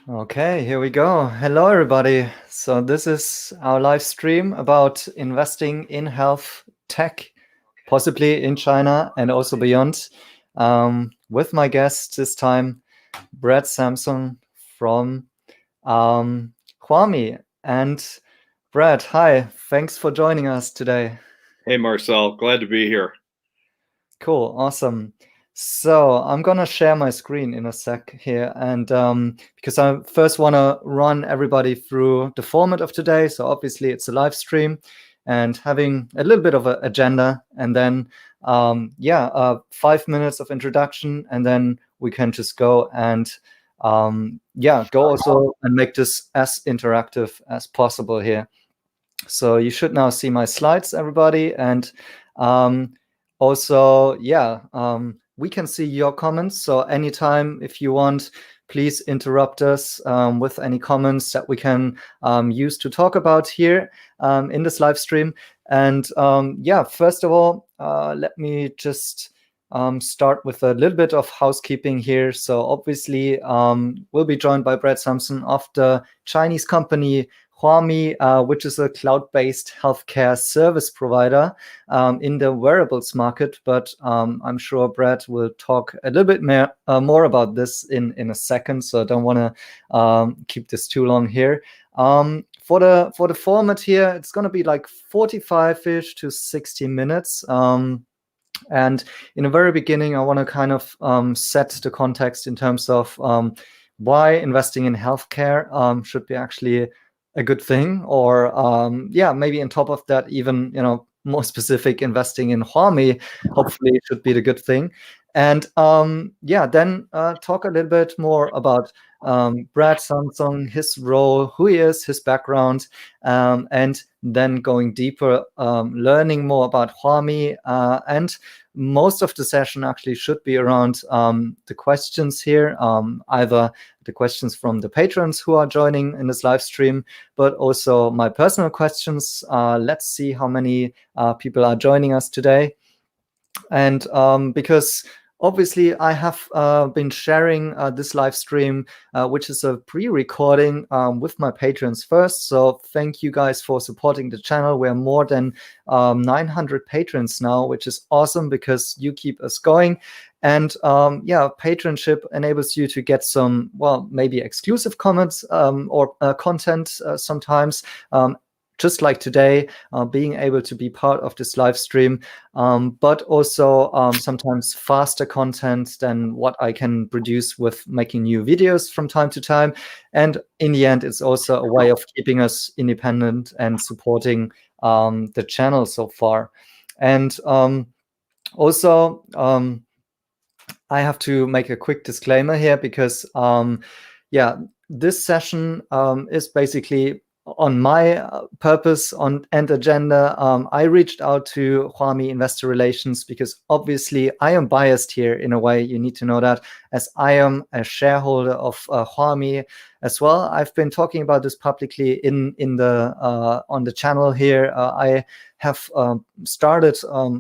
Okay, here we go. Hello, everybody. So this is our live stream about investing in health tech, possibly in China and also beyond. With my guest this time, Brad Samson from Huami. And Brad, hi. Thanks for joining us today. Hey, Marcel, glad to be here. Cool, awesome. So I'm gonna share my screen in a sec here, and because I first want to run everybody through the format of today. So obviously it's a live stream, and having a little bit of an agenda, and then 5 minutes of introduction, and then we can just go and go also and make this as interactive as possible here. So you should now see my slides, everybody, and also, we can see your comments. So anytime, if you want, please interrupt us with any comments that we can use to talk about here in this live stream. And first of all, let me just start with a little bit of housekeeping here. So obviously, we'll be joined by Brad Samson of the Chinese company Huami, which is a cloud-based healthcare service provider in the wearables market. But I'm sure Brad will talk a little bit more about this in a second, so I don't want to keep this too long here. For the format here, it's going to be like 45-ish to 60 minutes. And in the very beginning, I want to kind of set the context in terms of why investing in healthcare should be actually a good thing, or maybe on top of that, even more specific, investing in Huami hopefully should be the good thing. And then talk a little bit more about Brad Samson, his role, who he is, his background, and then going deeper, learning more about Huami. And most of the session actually should be around the questions here, either the questions from the patrons who are joining in this live stream, but also my personal questions. Let's see how many people are joining us today. And because obviously I have been sharing this live stream, which is a pre-recording with my patrons first. So thank you guys for supporting the channel. We're more than 900 patrons now, which is awesome because you keep us going. And patronship enables you to get some, maybe exclusive comments or content sometimes. Just like today, being able to be part of this live stream, but also sometimes faster content than what I can produce with making new videos from time to time. And in the end, it's also a way of keeping us independent and supporting the channel so far. And also, I have to make a quick disclaimer here because, this session is basically on my purpose and agenda. I reached out to Huami Investor Relations because obviously I am biased here in a way. You need to know that, as I am a shareholder of Huami as well. I've been talking about this publicly in the on the channel here. I have started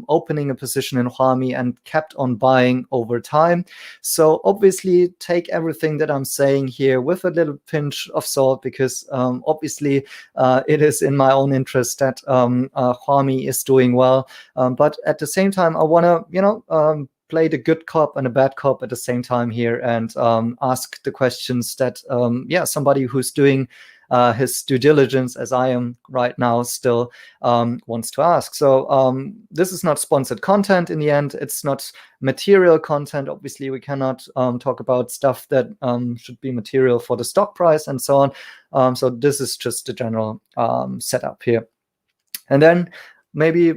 opening a position in Huami and kept on buying over time. So obviously take everything that I'm saying here with a little pinch of salt, because obviously it is in my own interest that Huami is doing well. But at the same time, I want to, play the good cop and a bad cop at the same time here, and ask the questions that, somebody who's doing his due diligence, as I am right now still, wants to ask. So this is not sponsored content in the end. It's not material content. Obviously, we cannot talk about stuff that should be material for the stock price and so on. So this is just the general setup here. And then maybe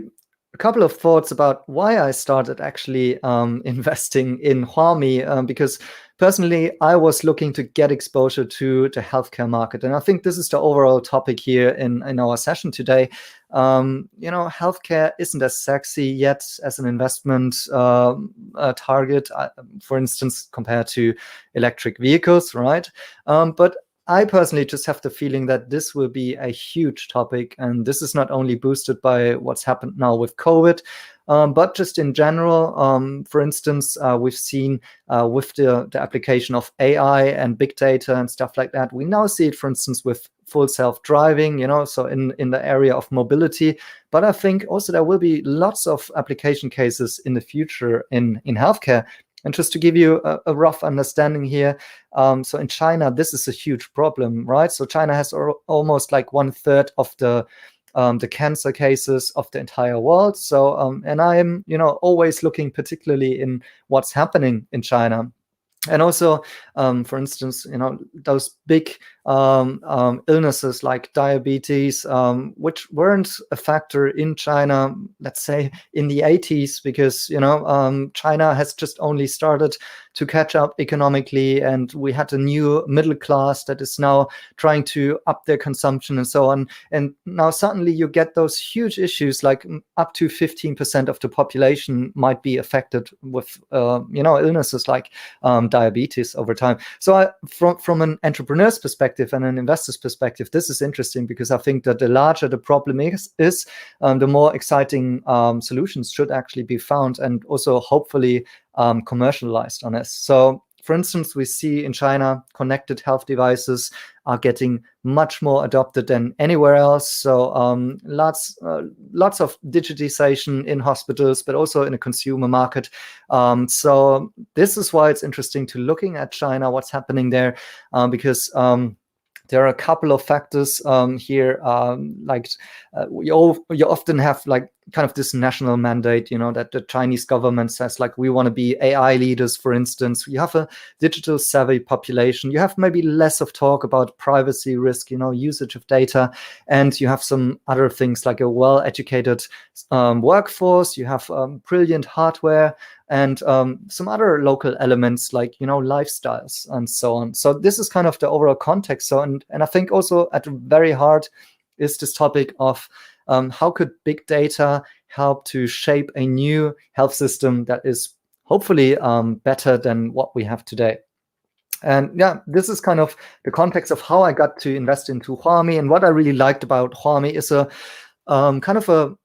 a couple of thoughts about why I started actually investing in Huami, because personally, I was looking to get exposure to the healthcare market. And I think this is the overall topic here in our session today. Healthcare isn't as sexy yet as an investment target, for instance, compared to electric vehicles, right? But I personally just have the feeling that this will be a huge topic, and this is not only boosted by what's happened now with COVID, but just in general. For instance, we've seen with the application of AI and big data and stuff like that. We now see it, for instance, with full self-driving, so in the area of mobility. But I think also there will be lots of application cases in the future in healthcare. And just to give you a rough understanding here, so in China, this is a huge problem, right? So China has almost like 1/3 of the cancer cases of the entire world. So, and I am, always looking particularly in what's happening in China. And also, for instance, those big illnesses like diabetes, which weren't a factor in China, let's say in the 80s, because, China has just only started to catch up economically, and we had a new middle class that is now trying to up their consumption and so on. And now suddenly you get those huge issues, like up to 15% of the population might be affected with, illnesses like diabetes over time. So from an entrepreneur's perspective and an investor's perspective, this is interesting, because I think that the larger the problem is the more exciting solutions should actually be found, and also hopefully commercialized on this. So, for instance, we see in China, connected health devices are getting much more adopted than anywhere else. So lots of digitization in hospitals, but also in a consumer market. So this is why it's interesting to looking at China, what's happening there, because there are a couple of factors here, you often have like kind of this national mandate, that the Chinese government says, like, we want to be AI leaders, for instance. You have a digital savvy population. You have maybe less of talk about privacy risk, usage of data. And you have some other things like a well-educated workforce. You have brilliant hardware, and some other local elements like, lifestyles and so on. So this is kind of the overall context. So, and I think also at the very heart is this topic of how could big data help to shape a new health system that is hopefully better than what we have today. And yeah, this is kind of the context of how I got to invest into Huami. And what I really liked about Huami is a kind of a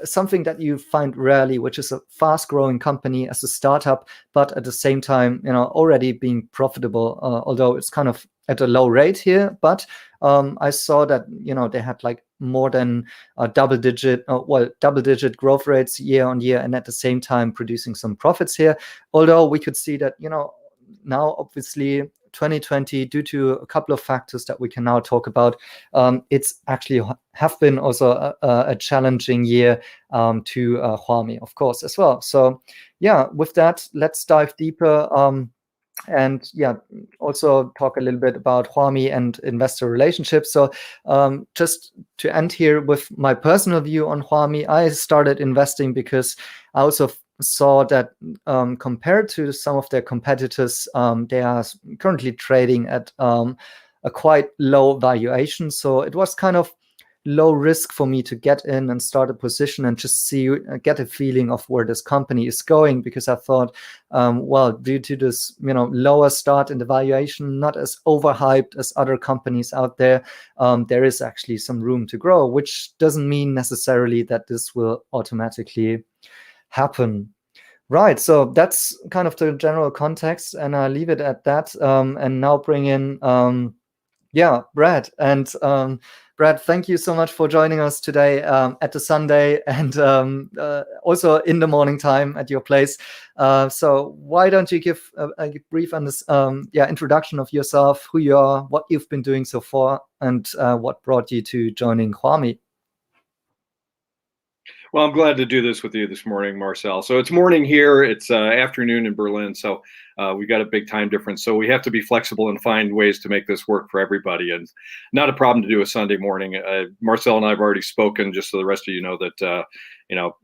something that you find rarely, which is a fast-growing company as a startup, but at the same time, already being profitable, although it's kind of at a low rate here. But I saw that, they had like more than double-digit growth rates year on year, and at the same time producing some profits here. Although we could see that, now obviously 2020, due to a couple of factors that we can now talk about, it's actually have been also a challenging year to Huami, of course, as well. So yeah, with that, let's dive deeper and yeah, also talk a little bit about Huami and investor relationships. So just to end here with my personal view on Huami, I started investing because I also saw that compared to some of their competitors, they are currently trading at a quite low valuation. So it was kind of low risk for me to get in and start a position and just get a feeling of where this company is going, because I thought, well, due to this, lower start in the valuation, not as overhyped as other companies out there, there is actually some room to grow, which doesn't mean necessarily that this will automatically happen. Right, so that's kind of the general context, and I'll leave it at that, and now bring in Brad. And Brad, thank you so much for joining us today at the Sunday, and also in the morning time at your place. So why don't you give a brief introduction of yourself, who you are, what you've been doing so far, and what brought you to joining Huami? Well, I'm glad to do this with you this morning, Marcel. So it's morning here. It's afternoon in Berlin. So we got a big time difference. So we have to be flexible and find ways to make this work for everybody. And not a problem to do a Sunday morning. Marcel and I have already spoken, just so the rest of you know that,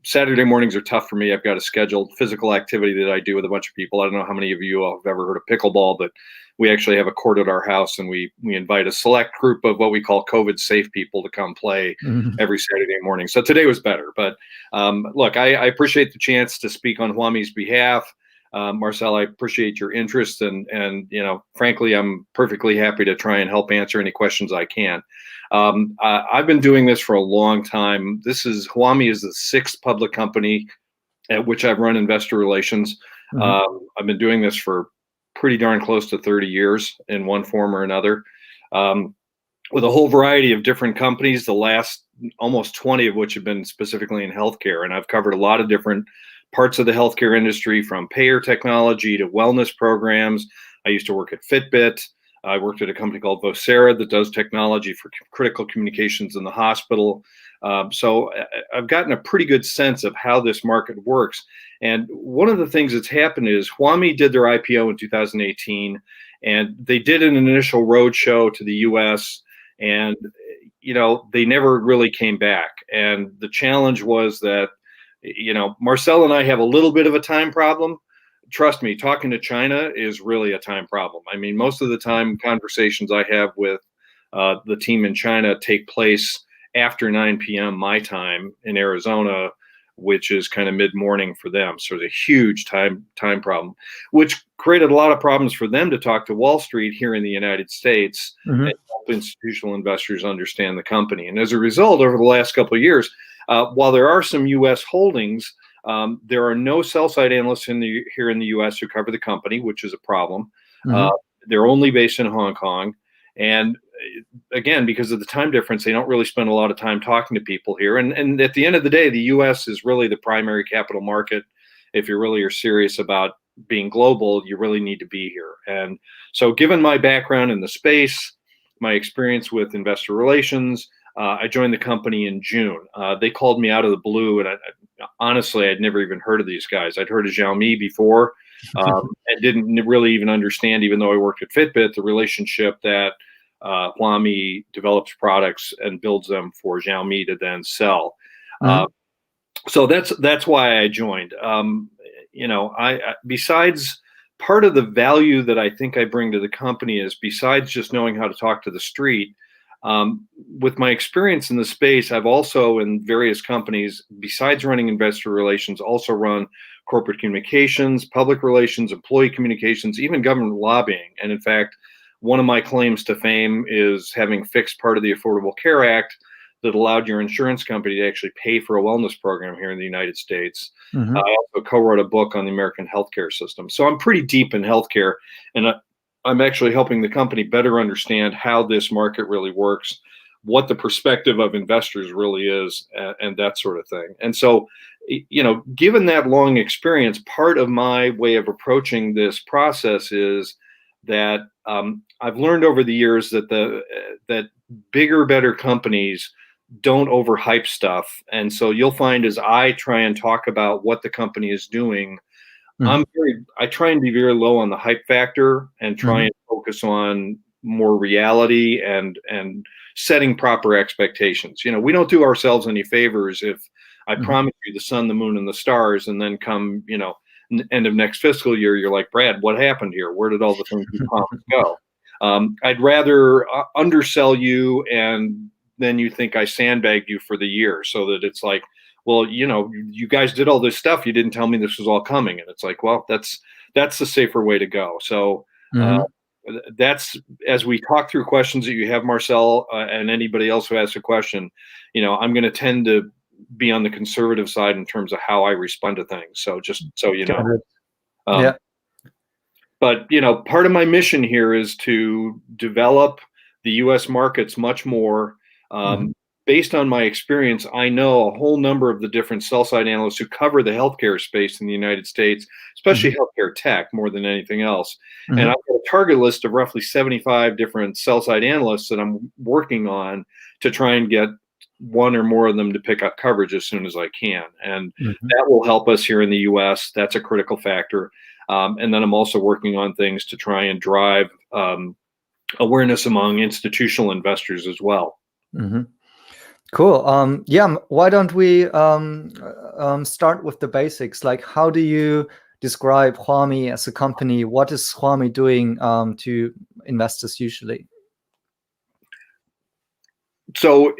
Saturday mornings are tough for me. I've got a scheduled physical activity that I do with a bunch of people. I don't know how many of you have ever heard of pickleball, but we actually have a court at our house, and we invite a select group of what we call COVID safe people to come play every Saturday morning. So today was better. But look, I appreciate the chance to speak on Huami's behalf. Marcel, I appreciate your interest, and frankly, I'm perfectly happy to try and help answer any questions I can. I've been doing this for a long time. Huami is the sixth public company at which I've run investor relations. I've been doing this for pretty darn close to 30 years in one form or another, with a whole variety of different companies, the last almost 20 of which have been specifically in healthcare. And I've covered a lot of different parts of the healthcare industry, from payer technology to wellness programs. I used to work at Fitbit. I worked at a company called Vocera that does technology for critical communications in the hospital. So I've gotten a pretty good sense of how this market works. And one of the things that's happened is Huami did their IPO in 2018, and they did an initial roadshow to the US, and they never really came back. And the challenge was that, Marcel and I have a little bit of a time problem. Trust me, talking to China is really a time problem. I mean, most of the time conversations I have with the team in China take place after 9 p.m. my time in Arizona, which is kind of mid-morning for them. So it's a huge time problem, which created a lot of problems for them to talk to Wall Street here in the United States and help institutional investors understand the company. And as a result, over the last couple of years, while there are some U.S. holdings, there are no sell-side analysts here in the U.S. who cover the company, which is a problem. They're only based in Hong Kong. And again, because of the time difference, they don't really spend a lot of time talking to people here. And at the end of the day, the U.S. is really the primary capital market. If you really are serious about being global, you really need to be here. And so given my background in the space, my experience with investor relations, I joined the company in June. They called me out of the blue, and honestly, I'd never even heard of these guys. I'd heard of Xiaomi before, and didn't really even understand, even though I worked at Fitbit, the relationship that Huami develops products and builds them for Xiaomi to then sell. So that's why I joined. Besides, part of the value that I think I bring to the company is, besides just knowing how to talk to the street, with my experience in the space, I've also, in various companies, besides running investor relations, also run corporate communications, public relations, employee communications, even government lobbying. And in fact, one of my claims to fame is having fixed part of the Affordable Care Act that allowed your insurance company to actually pay for a wellness program here in the United States. I also co-wrote a book on the American healthcare system. So I'm pretty deep in healthcare, and I'm actually helping the company better understand how this market really works, what the perspective of investors really is, and that sort of thing. And so, given that long experience, part of my way of approaching this process is that I've learned over the years that that bigger, better companies don't overhype stuff. And so you'll find, as I try and talk about what the company is doing, I try and be very low on the hype factor and try and focus on more reality and setting proper expectations. We don't do ourselves any favors if I promise you the sun, the moon, and the stars, and then come, end of next fiscal year, you're like, Brad, what happened here? Where did all the things you promised go? I'd rather undersell you, and then you think I sandbagged you for the year, so that it's like, well, you guys did all this stuff. You didn't tell me this was all coming. And it's like, well, that's the safer way to go. So that's, as we talk through questions that you have, Marcel, and anybody else who asks a question, I'm going to tend to be on the conservative side in terms of how I respond to things. So just so you know. Yeah. But, part of my mission here is to develop the U.S. markets much more. Based on my experience, I know a whole number of the different sell-side analysts who cover the healthcare space in the United States, especially healthcare tech more than anything else. And I've got a target list of roughly 75 different sell-side analysts that I'm working on to try and get one or more of them to pick up coverage as soon as I can. And that will help us here in the U.S. That's a critical factor. And then I'm also working on things to try and drive awareness among institutional investors as well. Cool. Why don't we start with the basics? Like, how do you describe Huami as a company? What is Huami doing to investors usually? So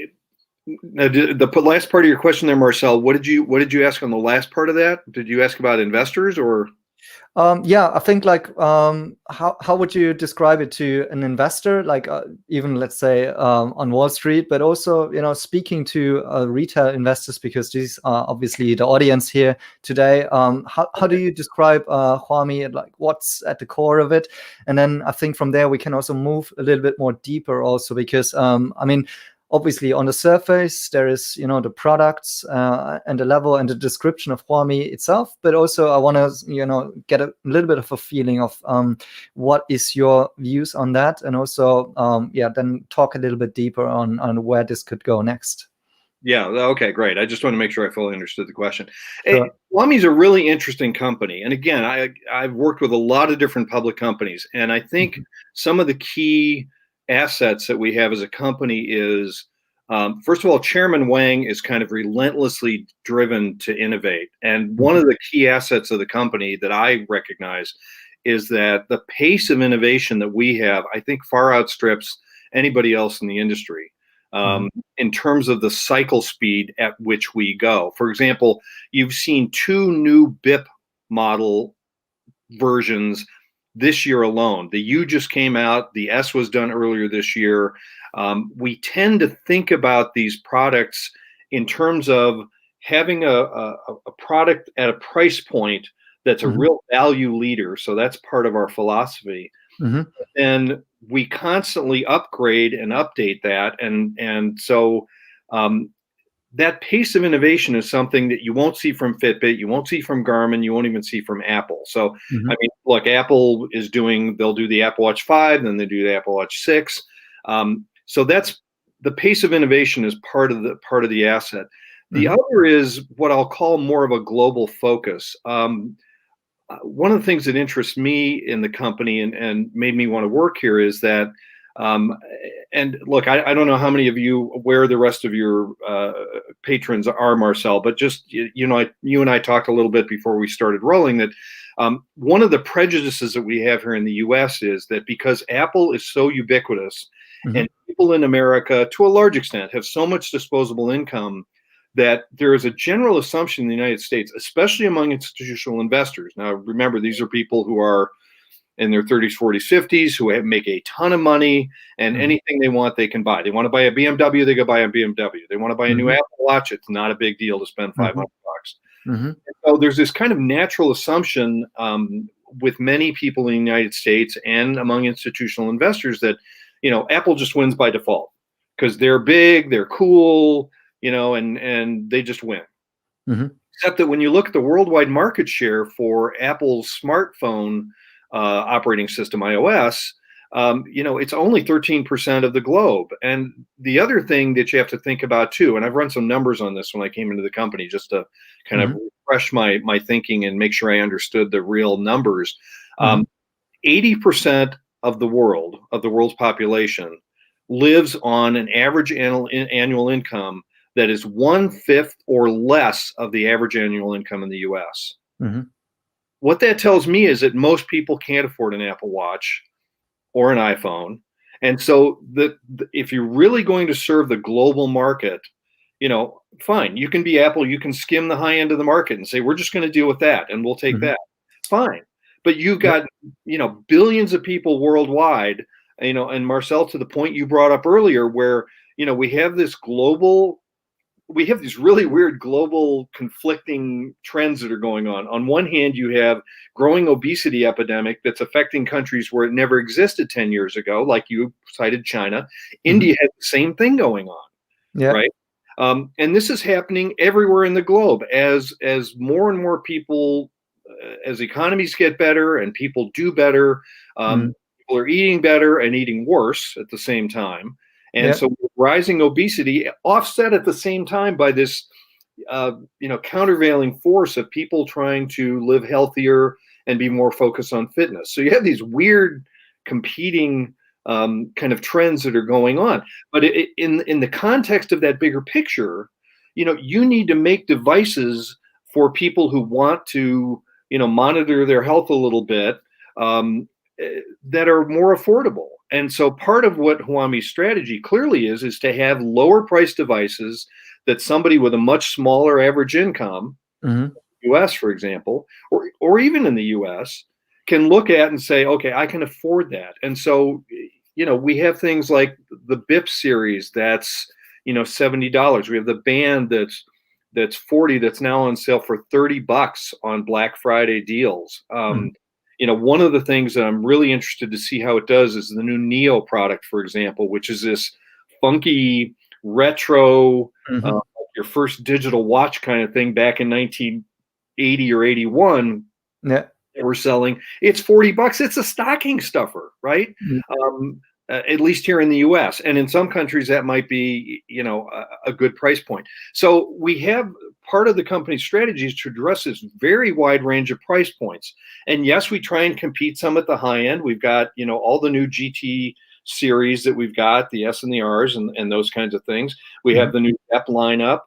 the last part of your question there, Marcel, what did you ask on the last part of that? Did you ask about investors or? Yeah, I think like how would you describe it to an investor, like even let's say on Wall Street, but also speaking to retail investors, because these are obviously the audience here today. How do you describe Huami, like what's at the core of it? And then I think from there we can also move a little bit more deeper also, because I mean, obviously on the surface there is the products and the level and the description of Huami itself, but also I want to get a little bit of a feeling of what is your views on that, and also then talk a little bit deeper on where this could go next. Yeah. Okay, great. I just want to make sure I fully understood the question. Sure. Huami's a really interesting company. And again, I've worked with a lot of different public companies. And I think some of the key assets that we have as a company is, first of all, Chairman Wang is kind of relentlessly driven to innovate. And one of the key assets of the company that I recognize is that the pace of innovation that we have, I think, far outstrips anybody else in the industry. In terms of the cycle speed at which we go. For example, you've seen 2 new BIP model versions this year alone. The U just came out, the S was done earlier this year. We tend to think about these products in terms of having a product at a price point that's a real value leader. So that's part of our philosophy. And we constantly upgrade and update that, and so that pace of innovation is something that you won't see from Fitbit, you won't see from Garmin, you won't even see from Apple. So I mean, look, Apple is they'll do the Apple Watch 5, then they do the Apple Watch 6. So that's the pace of innovation is part of the asset. The other is what I'll call more of a global focus. One of the things that interests me in the company and made me want to work here is that, and look, I don't know how many of you, where the rest of your patrons are, Marcel, but just, you and I talked a little bit before we started rolling that one of the prejudices that we have here in the US is that because Apple is so ubiquitous and people in America, to a large extent, have so much disposable income, that there is a general assumption in the United States, especially among institutional investors. Now, remember, these are people who are in their 30s, 40s, 50s, who make a ton of money, and anything they want, they can buy. They want to buy a BMW, they go buy a BMW. They want to buy a new Apple Watch, it's not a big deal to spend $500. So there's this kind of natural assumption with many people in the United States and among institutional investors that, Apple just wins by default because they're big, they're cool, and they just win. Except that when you look at the worldwide market share for Apple's smartphone operating system, iOS, it's only 13% of the globe. And the other thing that you have to think about too, and I've run some numbers on this when I came into the company just to kind of refresh my thinking and make sure I understood the real numbers. 80% of the world's population lives on an average annual income that is 1/5 or less of the average annual income in the US. What that tells me is that most people can't afford an Apple Watch or an iPhone. And so if you're really going to serve the global market, fine, you can be Apple, you can skim the high end of the market and say, we're just going to deal with that and we'll take that. Fine. But you've got, billions of people worldwide, and Marcel, to the point you brought up earlier, where, we have these really weird global conflicting trends that are going on. On one hand, you have growing obesity epidemic that's affecting countries where it never existed 10 years ago, like you cited China. India has the same thing going on, right? And this is happening everywhere in the globe as more and more people, as economies get better and people do better, people are eating better and eating worse at the same time. And so rising obesity offset at the same time by this, countervailing force of people trying to live healthier and be more focused on fitness. So you have these weird competing kind of trends that are going on. But in the context of that bigger picture, you need to make devices for people who want to, monitor their health a little bit that are more affordable. And so part of what Huami's strategy clearly is to have lower price devices that somebody with a much smaller average income US, for example, or even in the US, can look at and say, okay, I can afford that. And so, we have things like the BIP series that's, $70. We have the band that's 40 that's now on sale for $30 on Black Friday deals. One of the things that I'm really interested to see how it does is the new Neo product, for example, which is this funky retro, your first digital watch kind of thing back in 1980 or 81. Yeah. That we're selling. It's $40. It's a stocking stuffer, right? At least here in the US. And in some countries that might be, a good price point. So we have part of the company's strategy is to address this very wide range of price points. And yes, we try and compete some at the high end. We've got, all the new GT series that we've got, the S and the Rs and those kinds of things. We have the new ZEPP lineup.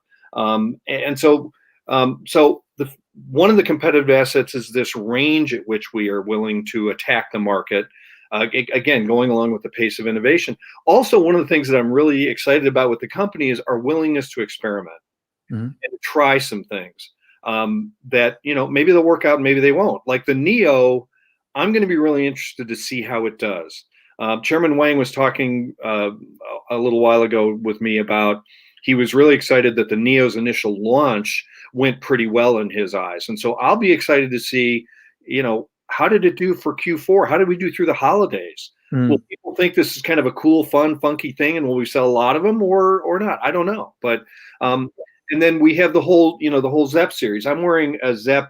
So one of the competitive assets is this range at which we are willing to attack the market. Again, going along with the pace of innovation. Also, one of the things that I'm really excited about with the company is our willingness to experiment and try some things that, maybe they'll work out and maybe they won't. Like the Neo, I'm going to be really interested to see how it does. Chairman Wang was talking a little while ago with me about he was really excited that the Neo's initial launch went pretty well in his eyes. And so I'll be excited to see, how did it do for Q4? How did we do through the holidays? Will people think this is kind of a cool, fun, funky thing, and will we sell a lot of them or not? I don't know. But and then we have the whole ZEPP series. I'm wearing a ZEPP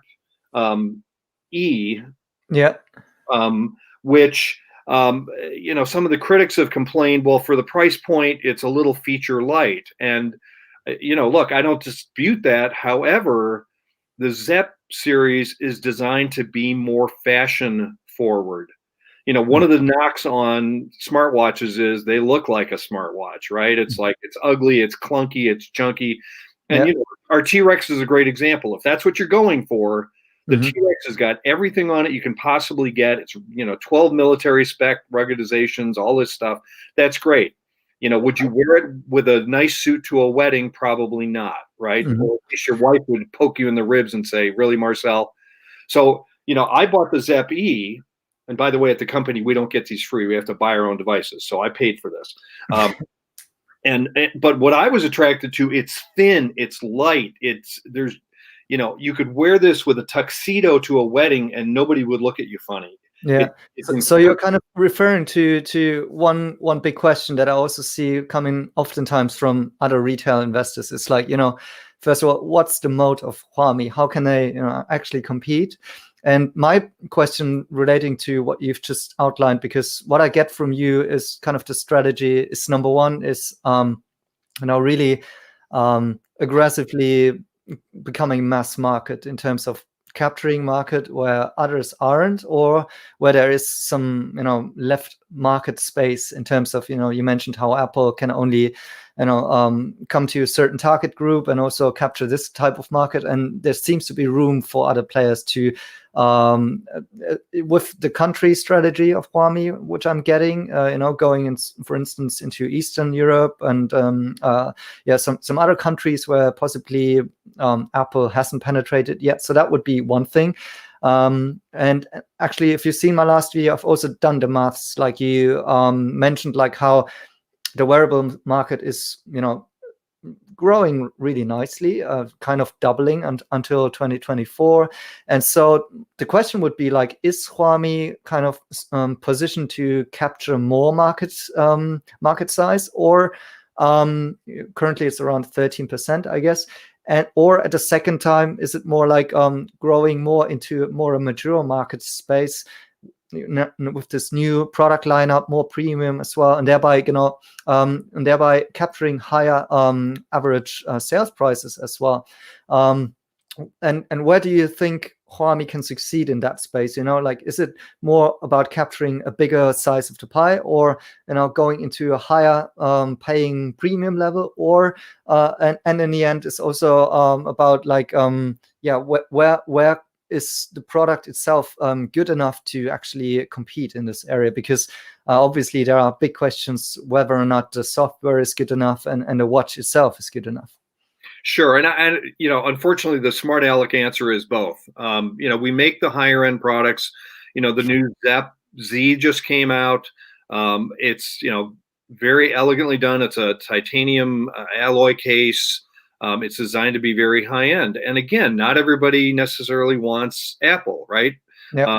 E, which some of the critics have complained, well, for the price point, it's a little feature light. And look, I don't dispute that. However, the ZEPP series is designed to be more fashion forward. One of the knocks on smartwatches is they look like a smartwatch, right? It's like, it's ugly, it's clunky, it's chunky. And our T-Rex is a great example. If that's what you're going for, the T-Rex has got everything on it you can possibly get. It's, 12 military spec ruggedizations, all this stuff. That's great. Would you wear it with a nice suit to a wedding? Probably not, right? Or at least your wife would poke you in the ribs and say, really, Marcel? So, I bought the ZEPP E, and by the way, at the company, we don't get these free. We have to buy our own devices. So I paid for this. But what I was attracted to, it's thin, it's light, you could wear this with a tuxedo to a wedding and nobody would look at you funny. Yeah. So you're kind of referring to one big question that I also see coming oftentimes from other retail investors. It's like, first of all, what's the moat of Huami? How can they actually compete? And my question relating to what you've just outlined, because what I get from you is kind of the strategy is, number one is really aggressively becoming mass market in terms of capturing market where others aren't, or where there is some left market space in terms of you mentioned how Apple can only come to a certain target group and also capture this type of market, and there seems to be room for other players to with the country strategy of Huami, which I'm getting, going in, for instance, into Eastern Europe and some other countries where possibly Apple hasn't penetrated yet. So that would be one thing. And actually, if you've seen my last video, I've also done the maths, like you mentioned, like how the wearable market is, growing really nicely, kind of doubling until 2024. And so the question would be like, is Huami kind of positioned to capture more market size, or currently it's around 13%, I guess. Or at the second time, is it more like growing more into more a mature market space with this new product lineup, more premium as well, and thereby capturing higher average sales prices as well. And where do you think Huami can succeed in that space? Is it more about capturing a bigger size of the pie, or going into a higher paying premium level, or and in the end it's also about where is the product itself good enough to actually compete in this area? Because obviously there are big questions whether or not the software is good enough and the watch itself is good enough. Sure, and unfortunately, the smart aleck answer is both. We make the higher end products. The new ZEPP Z just came out. It's very elegantly done. It's a titanium alloy case. It's designed to be very high end. And again, not everybody necessarily wants Apple, right? Yeah.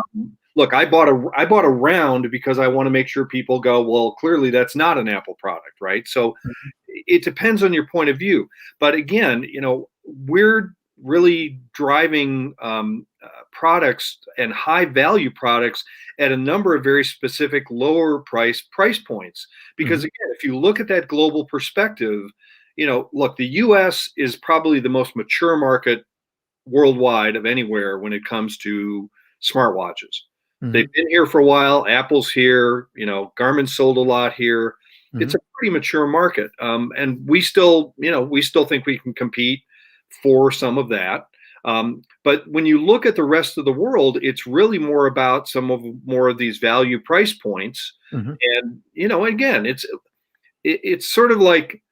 Look, I bought a round because I want to make sure people go, well, clearly that's not an Apple product, right? So it depends on your point of view. But again, we're really driving products and high value products at a number of very specific lower price points. Because again, if you look at that global perspective, look, the US is probably the most mature market worldwide of anywhere when it comes to smartwatches. They've been here for a while. Apple's here. Garmin sold a lot here. It's a pretty mature market, and we still think we can compete for some of that. But when you look at the rest of the world, it's really more about more of these value price points. And again, it's sort of like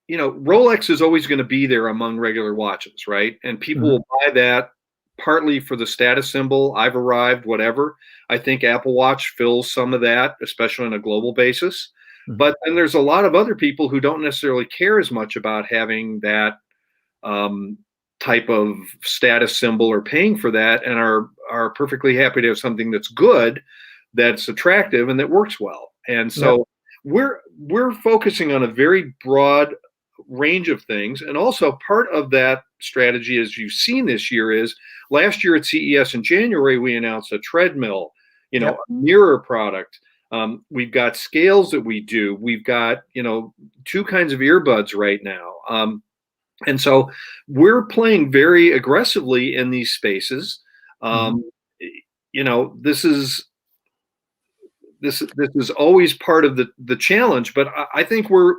Rolex is always going to be there among regular watches, right? And people will buy that partly for the status symbol, I've arrived, whatever. I think Apple Watch fills some of that, especially on a global basis. But then there's a lot of other people who don't necessarily care as much about having that type of status symbol or paying for that, and are perfectly happy to have something that's good, that's attractive, and that works well. And so we're focusing on a very broad range of things. And also part of that strategy, as you've seen this year, is last year at CES in January, we announced a treadmill, a mirror product. We've got scales that we do. We've got, two kinds of earbuds right now. And so we're playing very aggressively in these spaces. This is always part of the challenge, but I think we're,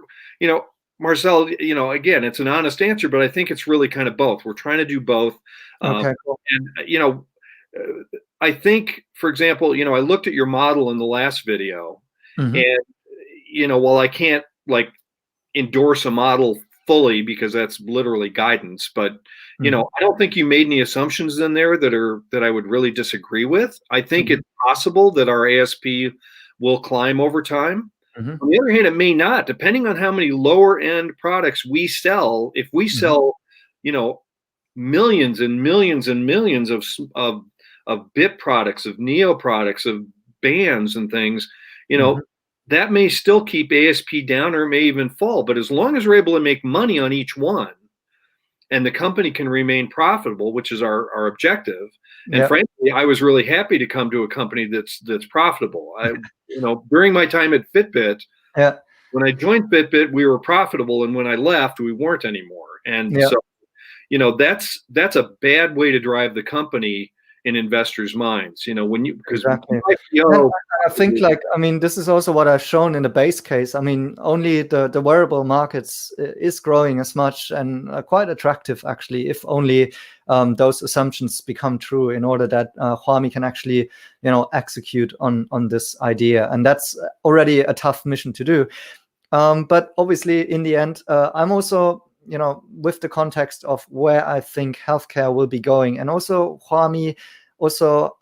Marcel, again, it's an honest answer, but I think it's really kind of both. We're trying to do both. Okay, cool. And, I think, for example, I looked at your model in the last video, and, while I can't endorse a model fully because that's literally guidance, but, I don't think you made any assumptions in there that I would really disagree with. I think it's possible that our ASP will climb over time. On the other hand, it may not, depending on how many lower end products we sell. If we sell, millions and millions and millions of bit products, of Neo products, of bands and things, that may still keep ASP down or may even fall. But as long as we're able to make money on each one, and the company can remain profitable, which is our objective. And frankly, I was really happy to come to a company that's profitable. During my time at Fitbit, when I joined Fitbit, we were profitable, and when I left, we weren't anymore. And so, that's a bad way to drive the company in investors' minds. Because IPO, I think, this is also what I've shown in the base case. Only the wearable markets is growing as much and quite attractive, actually, if only those assumptions become true, in order that Huami can actually, execute on this idea. And that's already a tough mission to do. But obviously, in the end, I'm also, with the context of where I think healthcare will be going, and also Huami also,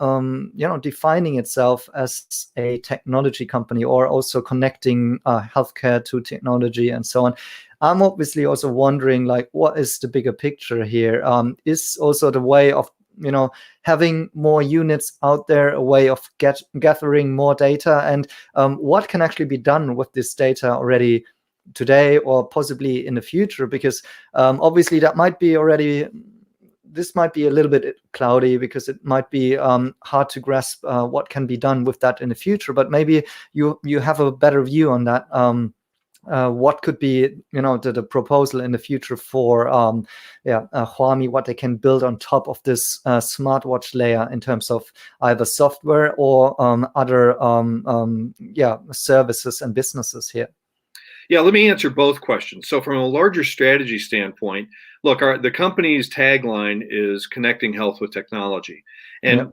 defining itself as a technology company, or also connecting healthcare to technology and so on. I'm obviously also wondering, what is the bigger picture here? Is also the way of, having more units out there a way of gathering more data, and what can actually be done with this data already today, or possibly in the future? Because obviously that might be already, this might be a little bit cloudy, because it might be hard to grasp what can be done with that in the future. But maybe you have a better view on that. What could be, the proposal in the future for Huami, what they can build on top of this smartwatch layer in terms of either software or other services and businesses here. Yeah, let me answer both questions. So from a larger strategy standpoint, look, the company's tagline is connecting health with technology. And,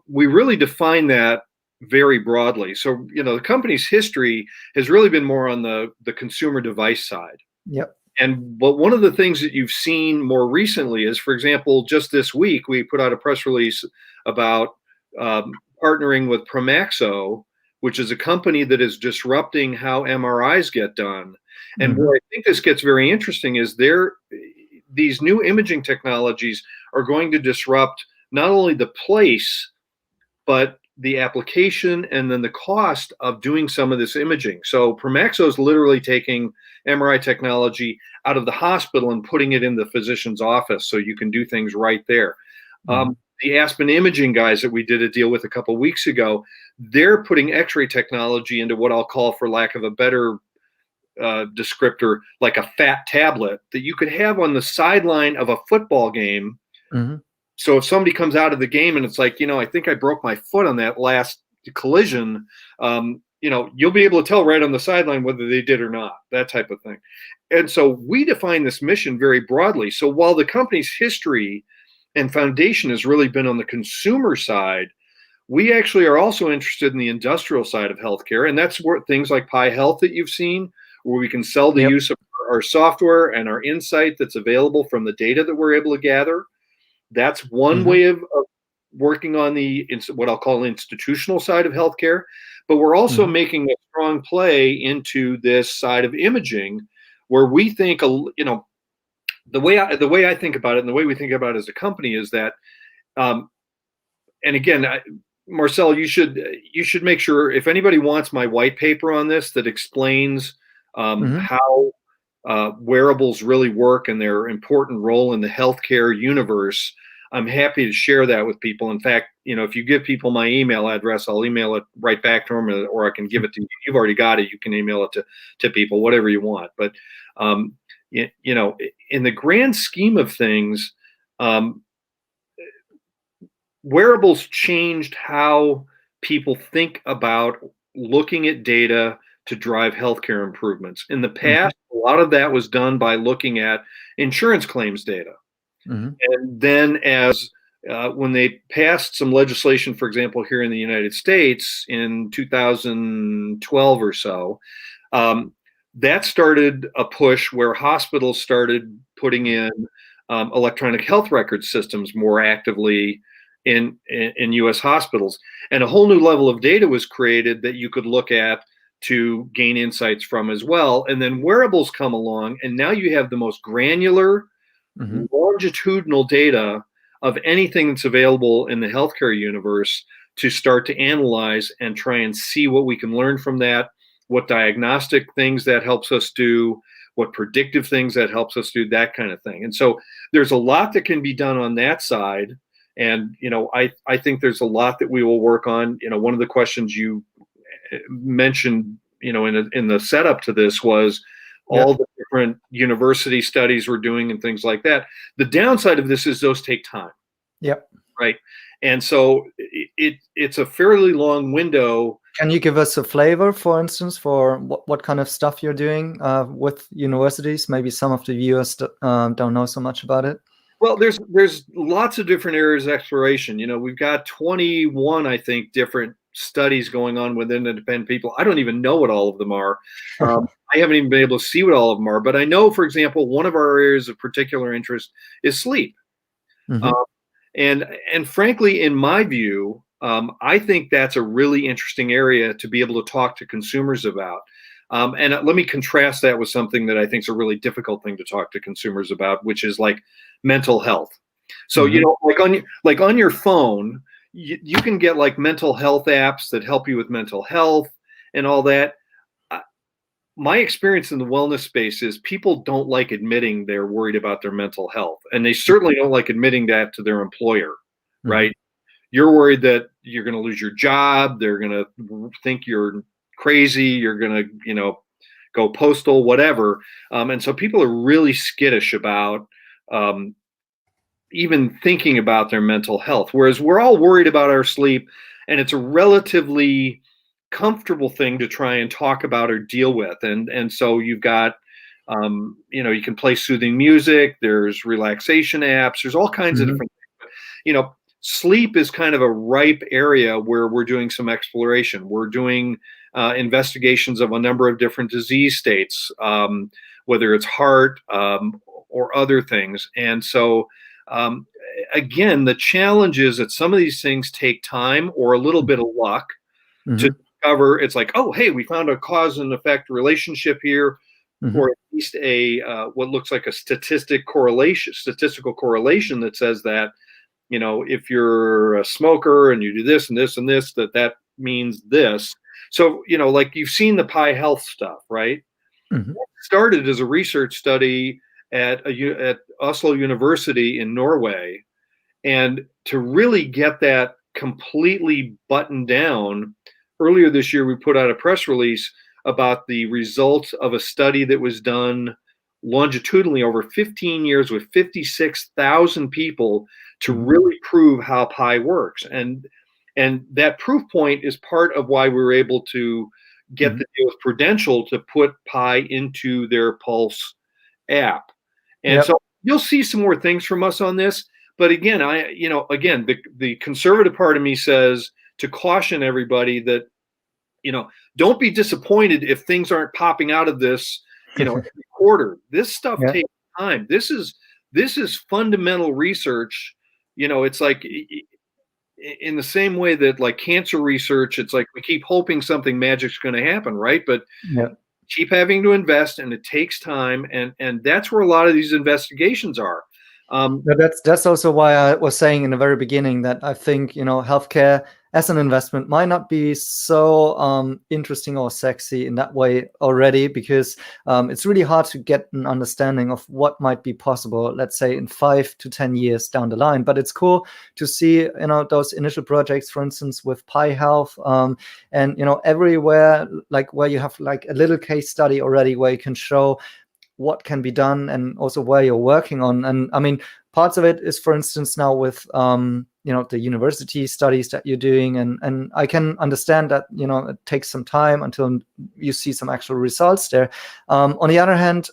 we really define that very broadly. So, the company's history has really been more on the consumer device side. But one of the things that you've seen more recently is, for example, just this week, we put out a press release about partnering with Promaxo, which is a company that is disrupting how MRIs get done. And where I think this gets very interesting is these new imaging technologies are going to disrupt not only the place, but the application and then the cost of doing some of this imaging. So Promaxo is literally taking MRI technology out of the hospital and putting it in the physician's office so you can do things right there. The Aspen Imaging guys that we did a deal with a couple of weeks ago, they're putting X-ray technology into what I'll call, for lack of a better descriptor, like a fat tablet that you could have on the sideline of a football game. So if somebody comes out of the game and it's like, I think I broke my foot on that last collision, you'll be able to tell right on the sideline whether they did or not, that type of thing. And so we define this mission very broadly. So while the company's history and foundation has really been on the consumer side, we actually are also interested in the industrial side of healthcare. And that's where things like Pi Health that you've seen, where we can sell the use of our software and our insight that's available from the data that we're able to gather. That's one way of working on what I'll call institutional side of healthcare. But we're also making a strong play into this side of imaging, where we think, the way I think about it, and the way we think about it as a company is that, and again, Marcel, you should make sure, if anybody wants my white paper on this that explains how wearables really work and their important role in the healthcare universe, I'm happy to share that with people. In fact, if you give people my email address, I'll email it right back to them, or I can give it to you. You've already got it. You can email it to people, whatever you want. But, in the grand scheme of things, wearables changed how people think about looking at data to drive healthcare improvements. In the past, a lot of that was done by looking at insurance claims data. And then when they passed some legislation, for example, here in the United States in 2012 or so, that started a push where hospitals started putting in electronic health record systems more actively in U.S. hospitals. And a whole new level of data was created that you could look at to gain insights from as well. And then wearables come along, and now you have the most granular, longitudinal data of anything that's available in the healthcare universe to start to analyze and try and see what we can learn from that, what diagnostic things that helps us do, what predictive things that helps us do, that kind of thing. And so there's a lot that can be done on that side. And, I think there's a lot that we will work on. One of the questions you mentioned, in the setup to this was all the different university studies we're doing and things like that. The downside of this is those take time. Right. And so it's a fairly long window. Can you give us a flavor, for instance, for what kind of stuff you're doing with universities? Maybe some of the viewers don't know so much about it. Well, there's lots of different areas of exploration. We've got 21, I think, different studies going on within independent people. I don't even know what all of them are. I haven't even been able to see what all of them are. But I know, for example, one of our areas of particular interest is sleep. And frankly, in my view, I think that's a really interesting area to be able to talk to consumers about. And let me contrast that with something that I think is a really difficult thing to talk to consumers about, which is like mental health. So, like on your phone, you can get like mental health apps that help you with mental health and all that. My experience in the wellness space is people don't like admitting they're worried about their mental health. And they certainly don't like admitting that to their employer, right? You're worried that you're going to lose your job. They're going to think you're crazy. You're going to, go postal, whatever. And so people are really skittish about even thinking about their mental health, whereas we're all worried about our sleep, and it's a relatively comfortable thing to try and talk about or deal with. And so you've got, you can play soothing music, there's relaxation apps, there's all kinds of different things. Sleep is kind of a ripe area where we're doing some exploration. We're doing investigations of a number of different disease states. whether it's heart or other things. And so, again, the challenge is that some of these things take time or a little bit of luck to discover. It's like, oh, hey, we found a cause and effect relationship here, or at least a what looks like a statistical correlation that says that, if you're a smoker and you do this and this and this, that means this. So, like you've seen the Pi Health stuff, right? It started as a research study at Oslo University in Norway. And to really get that completely buttoned down, earlier this year, we put out a press release about the results of a study that was done longitudinally over 15 years with 56,000 people to really prove how Pi works. And that proof point is part of why we were able to get the deal with Prudential to put Pi into their Pulse app. And so you'll see some more things from us on this. But again, the conservative part of me says to caution everybody that, don't be disappointed if things aren't popping out of this, every quarter. This stuff takes time. This is fundamental research. It's like in the same way that like cancer research, it's like we keep hoping something magic's going to happen, right? But keep having to invest, and it takes time, and that's where a lot of these investigations are. That's also why I was saying in the very beginning that I think healthcare as an investment might not be so interesting or sexy in that way already, because it's really hard to get an understanding of what might be possible, let's say in 5 to 10 years down the line. But it's cool to see those initial projects, for instance, with Pi Health, and everywhere, like where you have like a little case study already where you can show what can be done and also where you're working on. And I mean, parts of it is, for instance, now with the university studies that you're doing, and I can understand that it takes some time until you see some actual results there. On the other hand,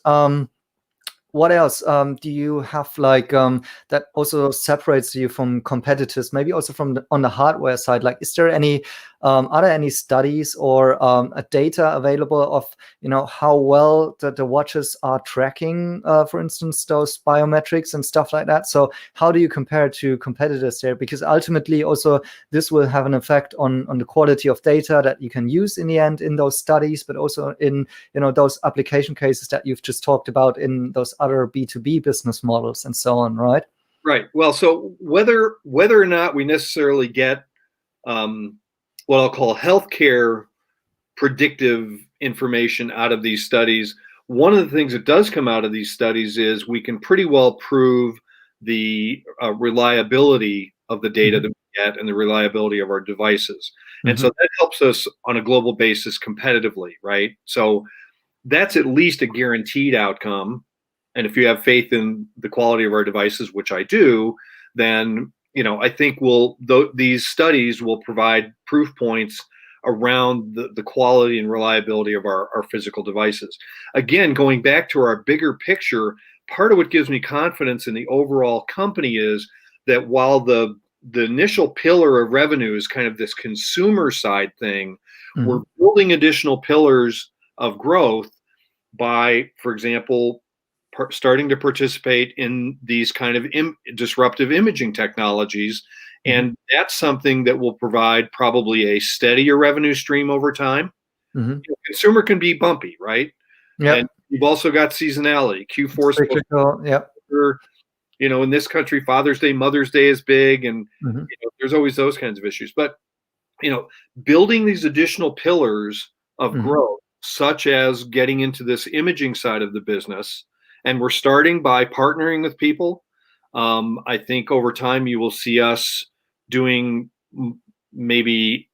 what else do you have that also separates you from competitors, maybe also from on the hardware side? Like, is there any are there any studies or a data available of how well the watches are tracking, for instance, those biometrics and stuff like that? So how do you compare to competitors there? Because ultimately also this will have an effect on the quality of data that you can use in the end in those studies, but also in those application cases that you've just talked about in those other B2B business models and so on, right? Right. Well, so whether or not we necessarily get what I'll call healthcare predictive information out of these studies, one of the things that does come out of these studies is we can pretty well prove the reliability of the data that we get and the reliability of our devices. And so that helps us on a global basis competitively, right? So that's at least a guaranteed outcome. And if you have faith in the quality of our devices, which I do, then I think these studies will provide proof points around the quality and reliability of our physical devices. Again, going back to our bigger picture, part of what gives me confidence in the overall company is that while the initial pillar of revenue is kind of this consumer side thing, we're building additional pillars of growth by, for example, starting to participate in these kind of disruptive imaging technologies. And that's something that will provide probably a steadier revenue stream over time. Consumer can be bumpy, right? And you've also got seasonality. Q4, in this country, Father's Day, Mother's Day is big, and there's always those kinds of issues. But building these additional pillars of growth, such as getting into this imaging side of the business, and we're starting by partnering with people. I think over time you will see us doing maybe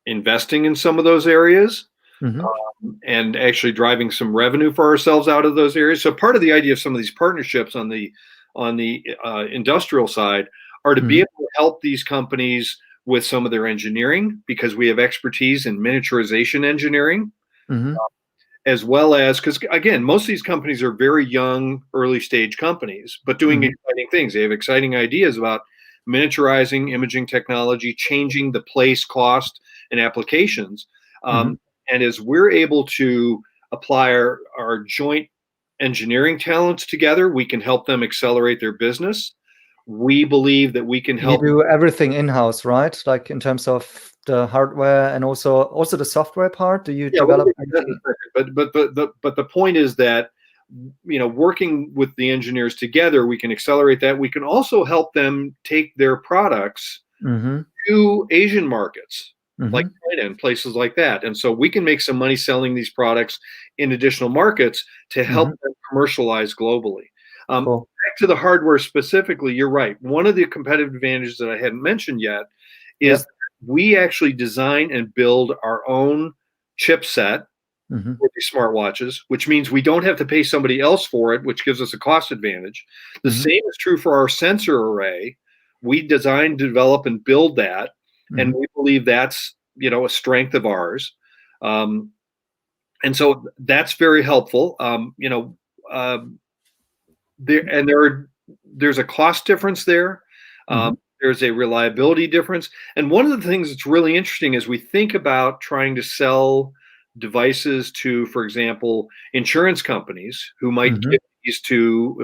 investing in some of those areas, and actually driving some revenue for ourselves out of those areas. So part of the idea of some of these partnerships on the industrial side are to be able to help these companies with some of their engineering, because we have expertise in miniaturization engineering. As well as, because again, most of these companies are very young, early stage companies, but doing exciting things. They have exciting ideas about miniaturizing imaging technology, changing the place, cost, and applications. And as we're able to apply our joint engineering talents together, we can help them accelerate their business. We believe that we can You help. do everything in-house, right? Like in terms of the hardware and also the software part. Do you develop everything? But the point is that, working with the engineers together, we can accelerate that. We can also help them take their products to Asian markets, like China and places like that. And so we can make some money selling these products in additional markets to help them commercialize globally. Cool. Back to the hardware specifically, you're right. One of the competitive advantages that I hadn't mentioned yet is we actually design and build our own chipset for these smartwatches, which means we don't have to pay somebody else for it, which gives us a cost advantage. The same is true for our sensor array. We design, develop, and build that, and we believe that's a strength of ours. And so that's very helpful. There's a cost difference there. There's a reliability difference. And one of the things that's really interesting is we think about trying to sell devices to, for example, insurance companies who might give these to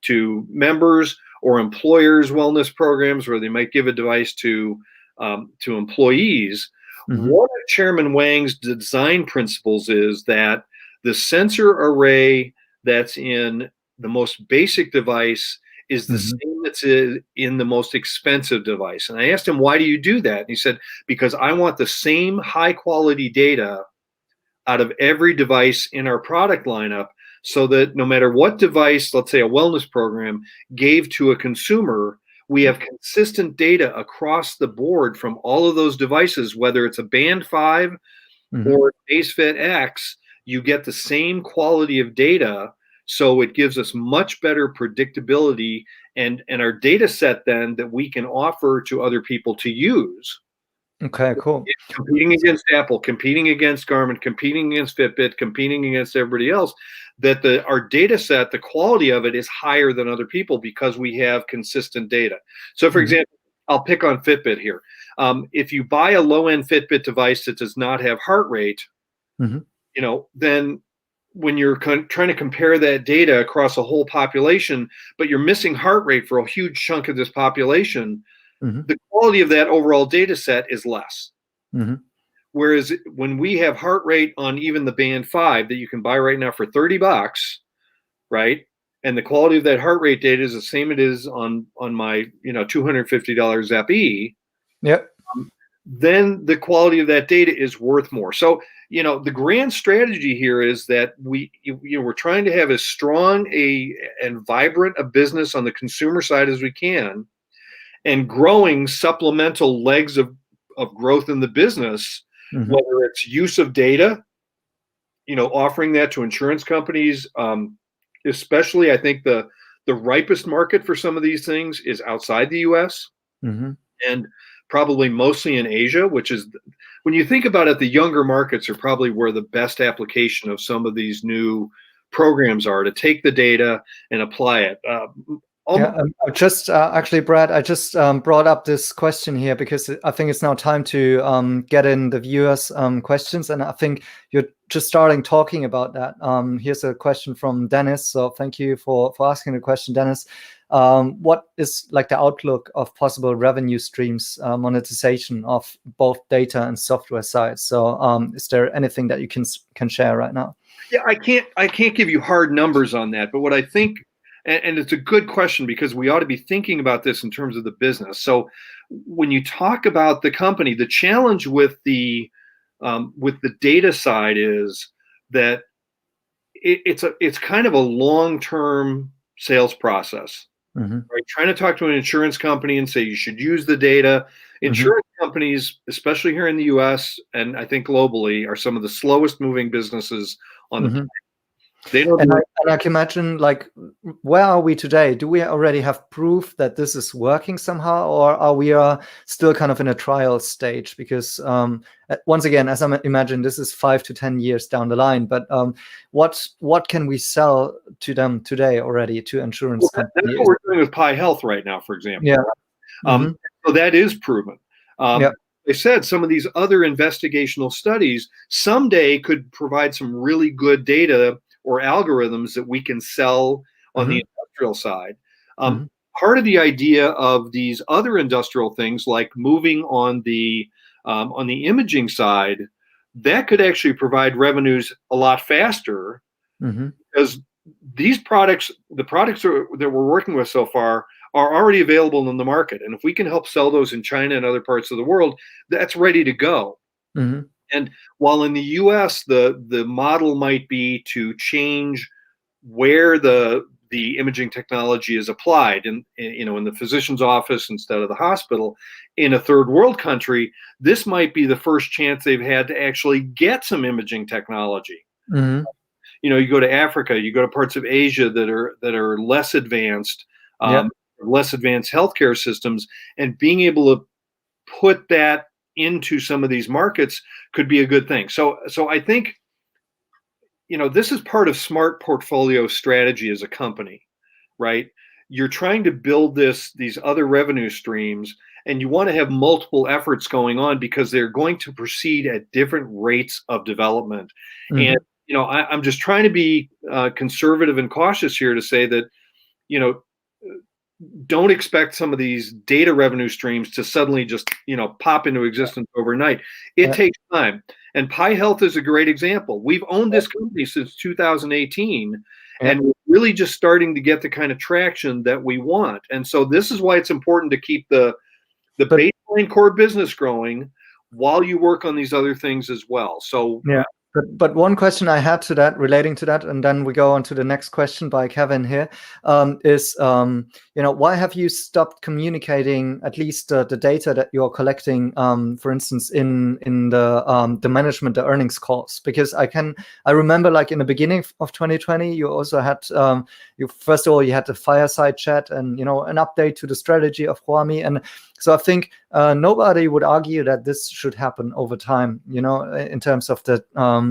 to members, or employers' wellness programs, where they might give a device to employees. One of Chairman Wang's design principles is that the sensor array that's in the most basic device is the same that's in the most expensive device. And I asked him, why do you do that? And he said, because I want the same high quality data out of every device in our product lineup, so that no matter what device, let's say a wellness program, gave to a consumer, we have consistent data across the board from all of those devices, whether it's a Band 5 or BaseFit X. You get the same quality of data, so it gives us much better predictability and our data set then that we can offer to other people to use. Okay, cool. Competing against Apple, competing against Garmin, competing against Fitbit, competing against everybody else, that our data set, the quality of it is higher than other people because we have consistent data. So for example, I'll pick on Fitbit here. If you buy a low-end Fitbit device that does not have heart rate, then when you're trying to compare that data across a whole population, but you're missing heart rate for a huge chunk of this population, the quality of that overall data set is less. Whereas when we have heart rate on even the Band 5 that you can buy right now for $30, right? And the quality of that heart rate data is the same it is on my $250 ZEPP. Yep. Then the quality of that data is worth more. So the grand strategy here is that we're trying to have as strong and vibrant a business on the consumer side as we can, and growing supplemental legs of growth in the business, whether it's use of data, offering that to insurance companies. Especially, I think the ripest market for some of these things is outside the US, and probably mostly in Asia, which is, when you think about it, the younger markets are probably where the best application of some of these new programs are, to take the data and apply it. Just actually, Brad, I just brought up this question here because I think it's now time to get in the viewers' questions, and I think you're just starting talking about that. Here's a question from Dennis. So thank you for asking the question, Dennis. What is like the outlook of possible revenue streams, monetization of both data and software sides? So is there anything that you can share right now? Yeah, I can't give you hard numbers on that, but what I think, and it's a good question, because we ought to be thinking about this in terms of the business. So when you talk about the company, the challenge with the data side is that it's kind of a long-term sales process. Right? Trying to talk to an insurance company and say you should use the data. Insurance companies, especially here in the US and I think globally, are some of the slowest moving businesses on the planet. They don't. And I can imagine, like, where are we today? Do we already have proof that this is working somehow, or are we still kind of in a trial stage? Because once again, as I imagine, this is 5 to 10 years down the line. But what can we sell to them today already, to insurance companies? That's what we're doing with Pi Health right now, for example. Yeah. So that is proven. They said some of these other investigational studies someday could provide some really good data or algorithms that we can sell on the industrial side. Part of the idea of these other industrial things, like moving on the imaging side, that could actually provide revenues a lot faster, because these products, the products that we're working with so far, are already available in the market. And if we can help sell those in China and other parts of the world, that's ready to go. And while in the US, the model might be to change where the imaging technology is applied, in the physician's office instead of the hospital, in a third world country, this might be the first chance they've had to actually get some imaging technology. You go to Africa, you go to parts of Asia that are less advanced, less advanced healthcare systems, and being able to put that into some of these markets could be a good thing. So I think, this is part of smart portfolio strategy as a company, right? You're trying to build these other revenue streams, and you want to have multiple efforts going on because they're going to proceed at different rates of development. And I'm just trying to be conservative and cautious here to say that, don't expect some of these data revenue streams to suddenly just, pop into existence overnight. It takes time. And Pi Health is a great example. We've owned this company since 2018, and we're really just starting to get the kind of traction that we want. And so this is why it's important to keep the baseline core business growing while you work on these other things as well. So But one question I had to that, relating to that, and then we go on to the next question by Kevin here, is why have you stopped communicating at least the data that you're collecting, for instance, in the management, the earnings calls? Because I remember, like, in the beginning of 2020, you also had first of all, you had the fireside chat and an update to the strategy of Huami. And so I think nobody would argue that this should happen over time, in terms of the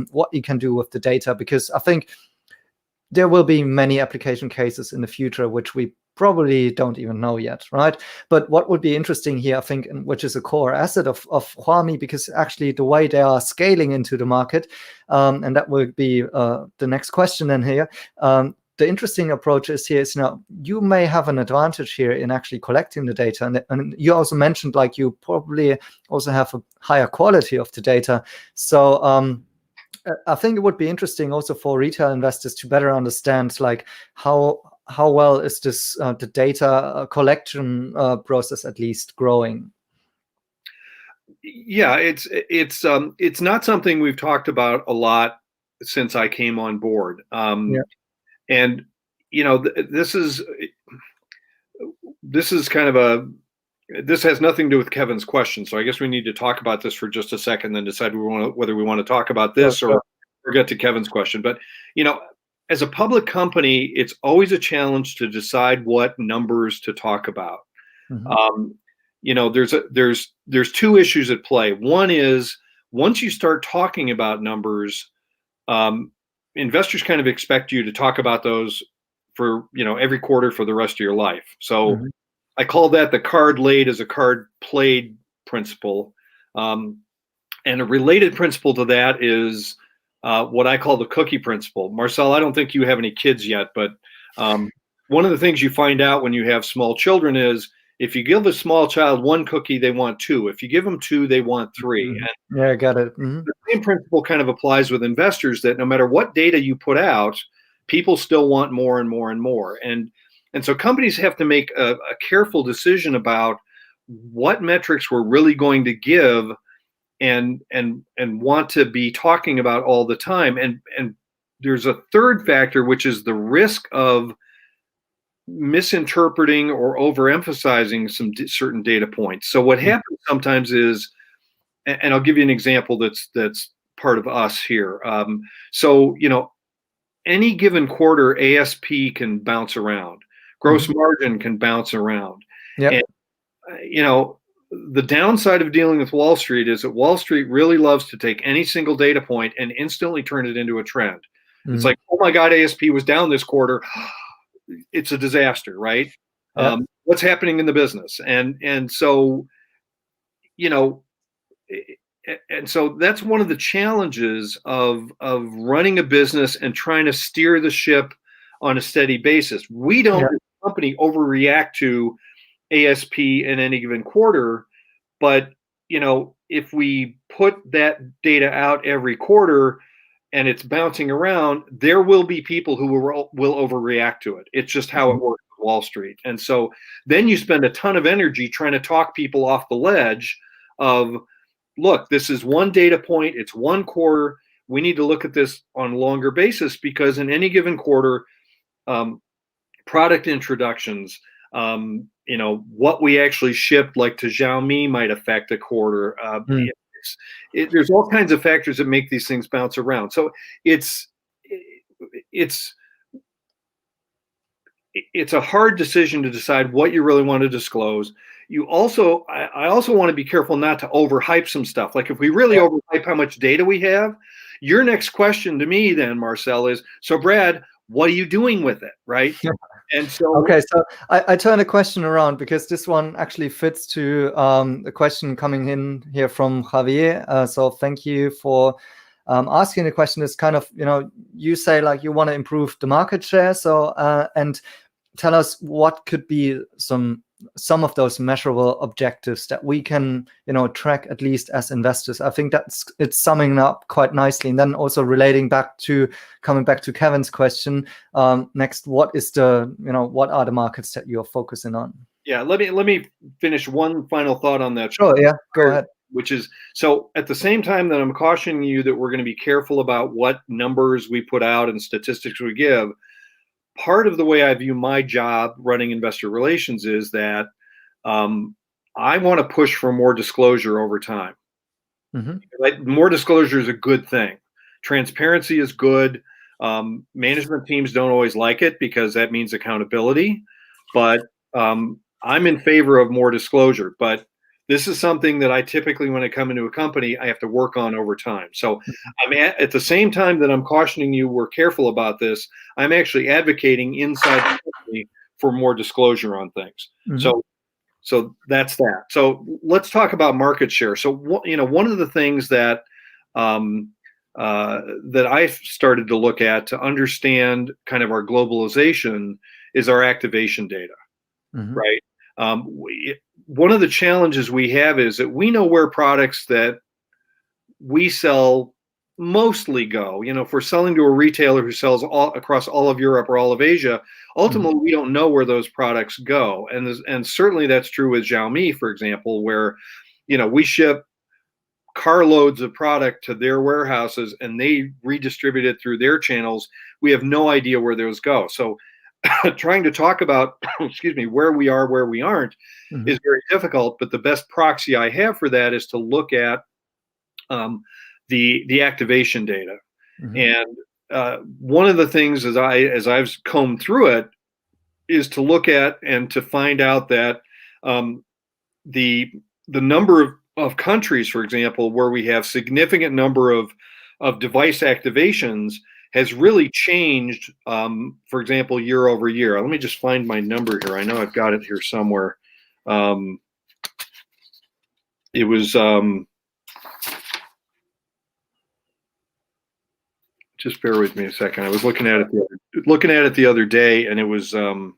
what you can do with the data, because I think there will be many application cases in the future which we probably don't even know yet, right? But what would be interesting here, I think, and which is a core asset of Huami, because actually the way they are scaling into the market, and that will be the next question in here. The interesting approach is here is, you may have an advantage here in actually collecting the data. And you also mentioned, like, you probably also have a higher quality of the data. So I think it would be interesting also for retail investors to better understand, like, how well is this the data collection process at least growing? Yeah, it's not something we've talked about a lot since I came on board. And this is kind of this has nothing to do with Kevin's question. So I guess we need to talk about this for just a second, then decide whether we want to talk about this or get to Kevin's question. But as a public company, it's always a challenge to decide what numbers to talk about. There's two issues at play. One is, once you start talking about numbers, investors kind of expect you to talk about those for every quarter for the rest of your life. So I call that the card laid as a card played principle. And a related principle to that is what I call the cookie principle. Marcel, I don't think you have any kids yet, but one of the things you find out when you have small children is, if you give a small child one cookie, they want two. If you give them two, they want three. And I got it. The same principle kind of applies with investors, that no matter what data you put out, people still want more and more and more. And so companies have to make a careful decision about what metrics we're really going to give and want to be talking about all the time. And there's a third factor, which is the risk of misinterpreting or overemphasizing some certain data points. So what happens sometimes is, and I'll give you an example that's part of us here. So any given quarter, ASP can bounce around, gross margin can bounce around. And the downside of dealing with Wall Street is that Wall Street really loves to take any single data point and instantly turn it into a trend. It's like, oh my God, ASP was down this quarter. It's a disaster, right? What's happening in the business? And so, and so that's one of the challenges of running a business and trying to steer the ship on a steady basis. We don't, as a company, overreact to ASP in any given quarter, but if we put that data out every quarter and it's bouncing around, there will be people who will overreact to it. It's just how it works with Wall Street. And so then you spend a ton of energy trying to talk people off the ledge of, look, this is one data point, it's one quarter. We need to look at this on a longer basis, because in any given quarter, product introductions, what we actually shipped, like to Xiaomi, might affect a quarter. There's all kinds of factors that make these things bounce around. So it's a hard decision to decide what you really want to disclose. I also want to be careful not to overhype some stuff. Like if we really overhype how much data we have, your next question to me then, Marcel, is, so Brad, what are you doing with it, right? And so, okay, so I turn the question around, because this one actually fits to a question coming in here from Javier. So thank you for asking the question. Is kind of, you say like you want to improve the market share. So and tell us what could be some of those measurable objectives that we can, track, at least as investors. I think it's summing up quite nicely. And then also coming back to Kevin's question, next, what are the markets that you're focusing on? Yeah, let me finish one final thought on that. Sure, yeah, go ahead. Which is, so at the same time that I'm cautioning you that we're going to be careful about what numbers we put out and statistics we give, part of the way I view my job running investor relations is that I want to push for more disclosure over time. More disclosure is a good thing. Transparency is good. Management teams don't always like it because that means accountability, but I'm in favor of more disclosure. But this is something that I typically, when I come into a company, I have to work on over time. So I'm at the same time that I'm cautioning you, we're careful about this, I'm actually advocating inside the company for more disclosure on things. So that's that. So let's talk about market share. So one of the things that that I've started to look at to understand kind of our globalization is our activation data, right? One of the challenges we have is that we know where products that we sell mostly go. If we're selling to a retailer who sells across all of Europe or all of Asia, ultimately we don't know where those products go. And certainly that's true with Xiaomi, for example, where we ship carloads of product to their warehouses and they redistribute it through their channels. We have no idea where those go. So trying to talk about, where we are, where we aren't, is very difficult. But the best proxy I have for that is to look at the activation data. And one of the things as I've combed through it is to look at and to find out that the number of countries, for example, where we have significant number of device activations has really changed, for example, year over year. Let me just find my number here. I know I've got it here somewhere. It was, just bear with me a second. I was looking at it the other day, and it was, yeah,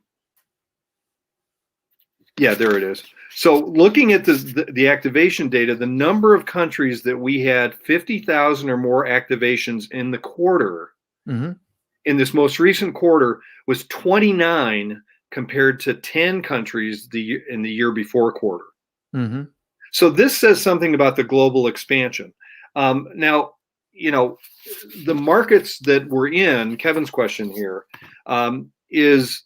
there it is. So looking at the activation data, the number of countries that we had 50,000 or more activations in the quarter, in this most recent quarter, was 29 compared to 10 countries in the year before quarter. So this says something about the global expansion. Now, the markets that we're in, Kevin's question here, is,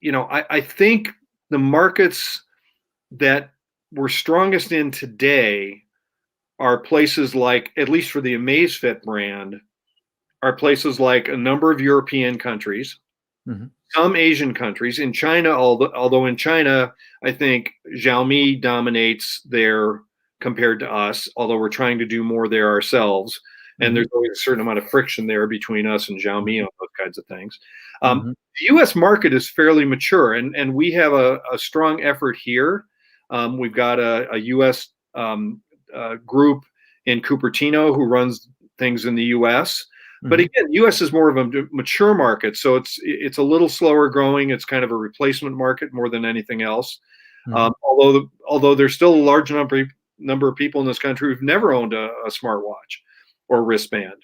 I think the markets that we're strongest in today are places like, at least for the Amazfit brand, are places like a number of European countries, some Asian countries. In China, although in China, I think Xiaomi dominates there compared to us, although we're trying to do more there ourselves. And there's always a certain amount of friction there between us and Xiaomi on those kinds of things. The U.S. market is fairly mature, and we have a strong effort here. We've got a U.S. group in Cupertino who runs things in the U.S. But again, the U.S. is more of a mature market, so it's a little slower growing. It's kind of a replacement market more than anything else. Although there's still a large number of people in this country who've never owned a smartwatch or wristband.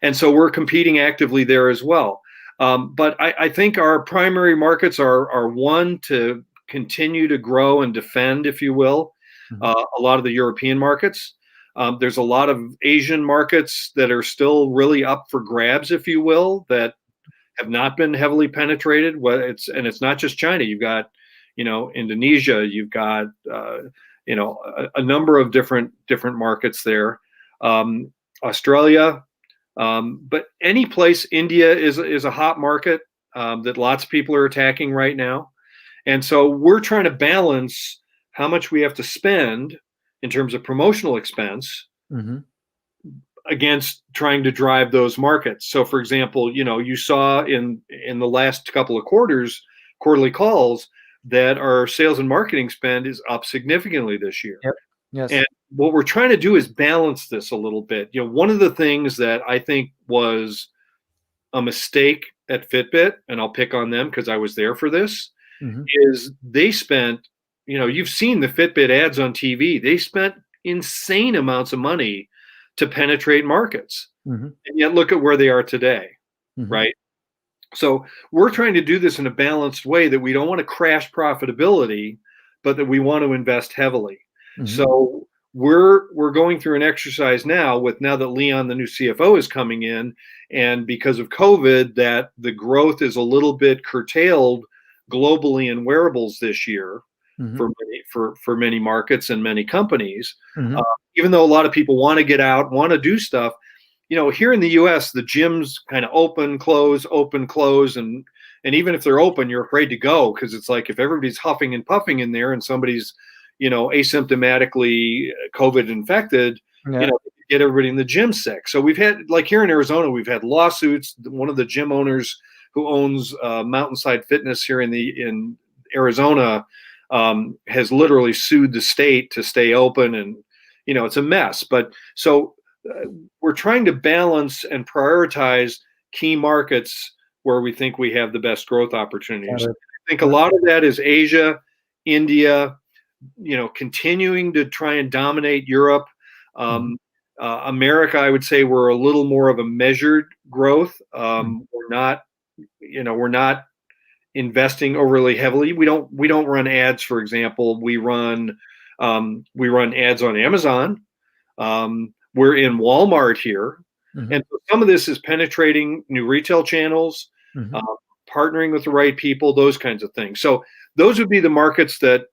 And so we're competing actively there as well. But I think our primary markets are one, to continue to grow and defend, if you will, a lot of the European markets. There's a lot of Asian markets that are still really up for grabs, if you will, that have not been heavily penetrated. And it's not just China. You've got, Indonesia. You've got, a number of different markets there. Australia. But any place, India is a hot market that lots of people are attacking right now. And so we're trying to balance how much we have to spend in terms of promotional expense against trying to drive those markets. So for example, you saw in the last couple of quarterly calls, that our sales and marketing spend is up significantly this year. Yep. Yes. And what we're trying to do is balance this a little bit. One of the things that I think was a mistake at Fitbit, and I'll pick on them because I was there for this, is they spent, you've seen the Fitbit ads on TV. They spent insane amounts of money to penetrate markets. And yet look at where they are today, right? So we're trying to do this in a balanced way, that we don't want to crash profitability, but that we want to invest heavily. So we're going through an exercise now that Leon, the new CFO, is coming in, and because of COVID, that the growth is a little bit curtailed globally in wearables this year for many markets and many companies. Even though a lot of people want to get out, want to do stuff, here in the U.S., the gyms kind of open, close, and even if they're open, you're afraid to go, because it's like, if everybody's huffing and puffing in there and somebody's asymptomatically COVID infected, get everybody in the gym sick. So we've had, like here in Arizona, we've had lawsuits. One of the gym owners who owns Mountainside Fitness here in Arizona has literally sued the state to stay open, and it's a mess. But so we're trying to balance and prioritize key markets where we think we have the best growth opportunities. I think a lot of that is Asia, India, continuing to try and dominate Europe. America, I would say we're a little more of a measured growth. We're not investing overly heavily. We don't run ads, for example. We run ads on Amazon. We're in Walmart here. And so some of this is penetrating new retail channels, partnering with the right people, those kinds of things. So those would be the markets that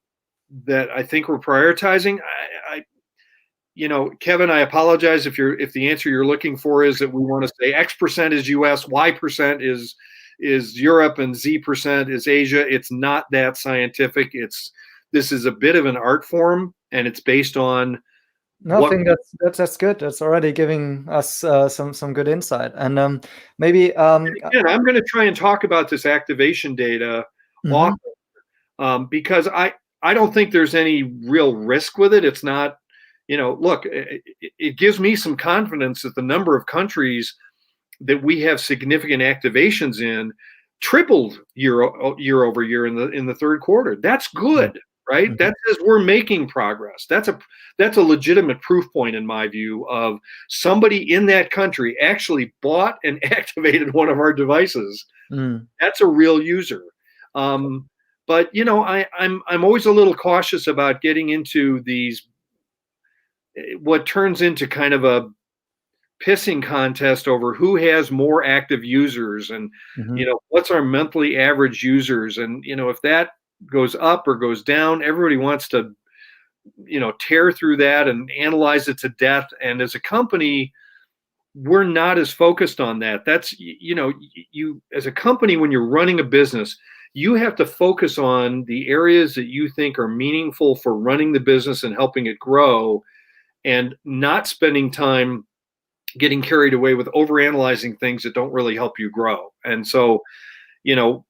I think we're prioritizing. Kevin, I apologize if the answer you're looking for is that we want to say X percent is US, Y percent is Europe, and Z percent is Asia. It's not that scientific. This is a bit of an art form, and it's based on. No, I think that's good. That's already giving us some good insight. And maybe again, I'm going to try and talk about this activation data often, because I don't think there's any real risk with it. It's not, look, it gives me some confidence that the number of countries that we have significant activations in tripled year over year in the third quarter. That's good. Right? That says we're making progress. That's a legitimate proof point, in my view, of somebody in that country actually bought and activated one of our devices. That's a real user. But I'm always a little cautious about getting into what turns into kind of a pissing contest over who has more active users, and what's our monthly average users, and if that goes up or goes down, everybody wants to tear through that and analyze it to death. And as a company, we're not as focused on that. That's you as a company, when you're running a business, you have to focus on the areas that you think are meaningful for running the business and helping it grow, and not spending time getting carried away with overanalyzing things that don't really help you grow. And so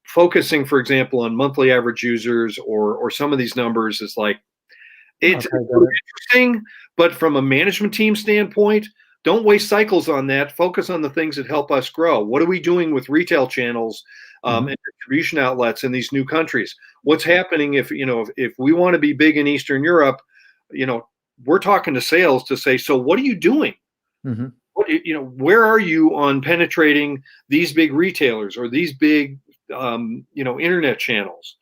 focusing, for example, on monthly average users or some of these numbers is like, It's Okay, got it. interesting, but from a management team standpoint, don't waste cycles on that. Focus on the things that help us grow. What are we doing with retail channels and distribution outlets in these new countries? What's happening if we want to be big in Eastern Europe? We're talking to sales to say, so what are you doing? Mm-hmm. Where are you on penetrating these big retailers or these big internet channels?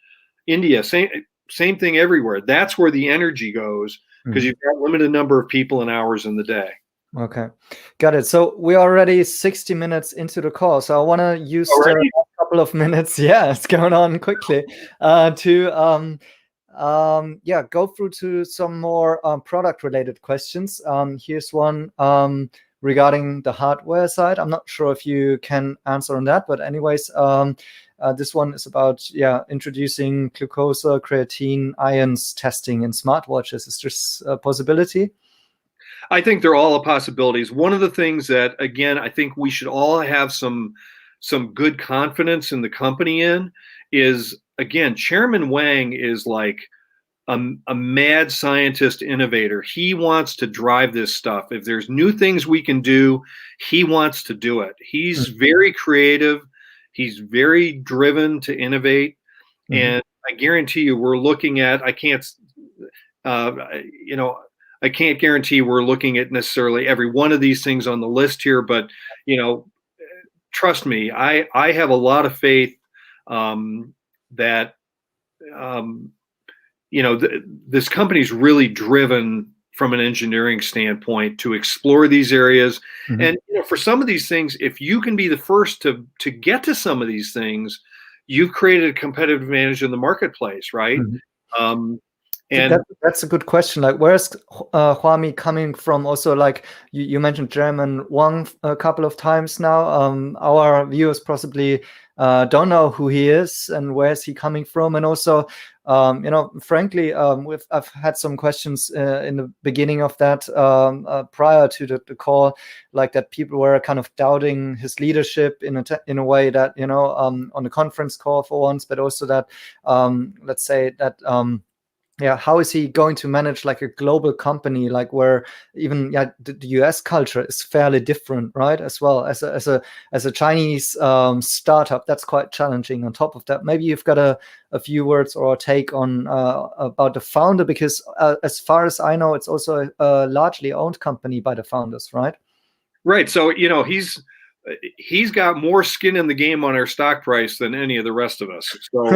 India, same thing everywhere. That's where the energy goes because you've got a limited number of people and hours in the day. Okay, got it. So we're already 60 minutes into the call. So I want to use the last couple of minutes. Yeah, it's going on quickly to go through to some more product related questions. Here's one regarding the hardware side. I'm not sure if you can answer on that, but anyways, this one is about introducing glucose, creatine, ions testing in smartwatches. Is this a possibility? I think they're all possibilities. One of the things that, again, I think we should all have some good confidence in the company in is, again, Chairman Wang is like a mad scientist innovator. He wants to drive this stuff. If there's new things we can do, he wants to do it. He's very creative. He's very driven to innovate. And I guarantee you we're looking at, I can't guarantee we're looking at necessarily every one of these things on the list here, but trust me, I have a lot of faith that this company's really driven from an engineering standpoint to explore these areas. And for some of these things, if you can be the first to get to some of these things, you've created a competitive advantage in the marketplace, right? And that's a good question. Like, where's Huami coming from? Also, like you mentioned Chairman Wang a couple of times now. Our viewers possibly don't know who he is and where's he coming from. And also, frankly, I've had some questions in the beginning of that prior to the call, like that people were kind of doubting his leadership in a way that on the conference call for once, but also that let's say that. How is he going to manage like a global company, like where even the US culture is fairly different, right? As well as a Chinese startup, that's quite challenging. On top of that, maybe you've got a few words or a take on about the founder, because as far as I know, it's also a largely owned company by the founders, right? Right. So he's got more skin in the game on our stock price than any of the rest of us. So,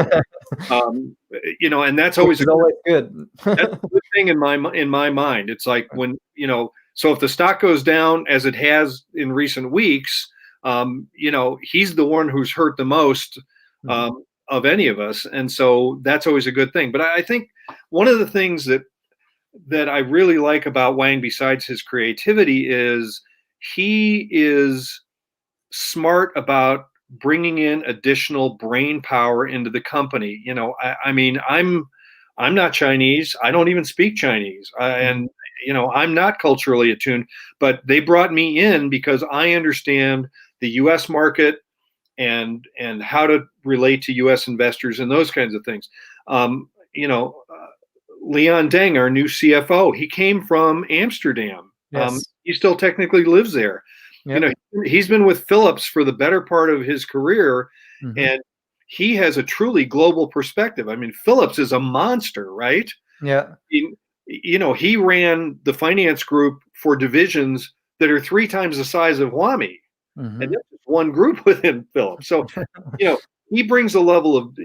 and that's always good. That's a good thing in my mind. It's like when, so if the stock goes down as it has in recent weeks, he's the one who's hurt the most of any of us. And so that's always a good thing. But I think one of the things that I really like about Wang, besides his creativity, is he is smart about bringing in additional brain power into the company. I mean, I'm not Chinese. I don't even speak Chinese. And I'm not culturally attuned, but they brought me in because I understand the US market and how to relate to US investors and those kinds of things. Leon Deng, our new CFO, he came from Amsterdam. Yes. He still technically lives there. Yep. He's been with Philips for the better part of his career, and he has a truly global perspective. I mean, Philips is a monster, right? Yeah. He ran the finance group for divisions that are 3 times the size of Huami, and that's just one group within Philips. So, he brings a level of,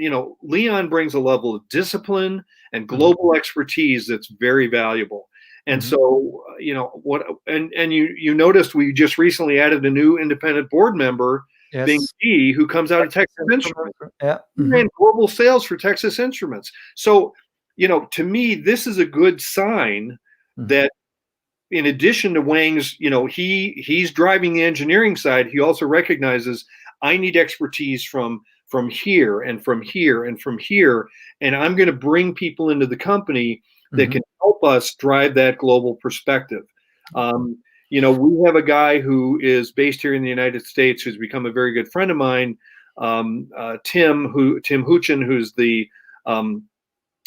Leon brings a level of discipline and global expertise that's very valuable. And so, you noticed we just recently added a new independent board member, Bing Yi, who comes out of Texas Instruments. Yeah. He ran global sales for Texas Instruments. So, to me, this is a good sign that in addition to Wang's, he's driving the engineering side. He also recognizes I need expertise from here and from here and from here, and I'm going to bring people into the company that can help us drive that global perspective. We have a guy who is based here in the United States who's become a very good friend of mine, Tim Huchin, who's the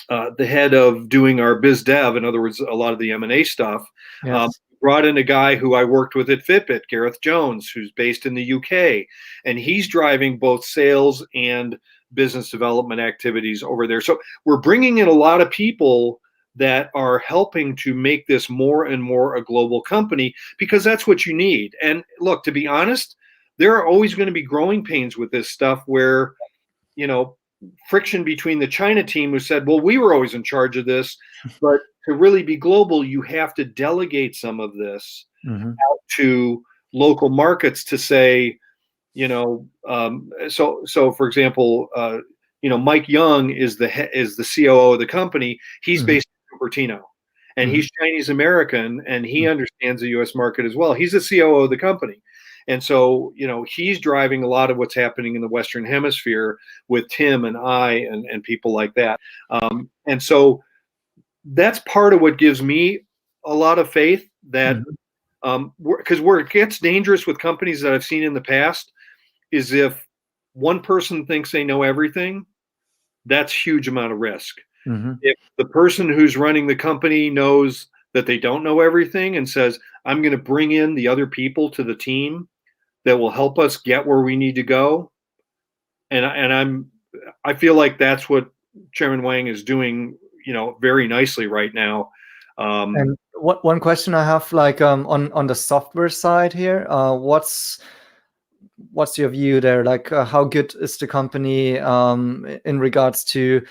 the head of doing our biz dev, in other words, a lot of the M&A stuff, Yes. brought in a guy who I worked with at Fitbit, Gareth Jones, who's based in the UK, and he's driving both sales and business development activities over there. So we're bringing in a lot of people that are helping to make this more and more a global company, because that's what you need. And look, to be honest, there are always going to be growing pains with this stuff where, you know, friction between the China team who said, well, we were always in charge of this, but to really be global, you have to delegate some of this out to local markets to say, you know, so for example, you know, Mike Young is the COO of the company. He's based in Cupertino, and he's Chinese American, and he understands the U.S. market as well. He's the COO of the company. And so, you know, he's driving a lot of what's happening in the Western Hemisphere with Tim and I and people like that. And so that's part of what gives me a lot of faith that, because where it gets dangerous with companies that I've seen in the past is if one person thinks they know everything, that's huge amount of risk. If the person who's running the company knows that they don't know everything and says, I'm going to bring in the other people to the team that will help us get where we need to go. And I feel like that's what Chairman Wang is doing, you know, very nicely right now. And one question I have, like, on the software side here, what's your view there? Like, how good is the company in regards to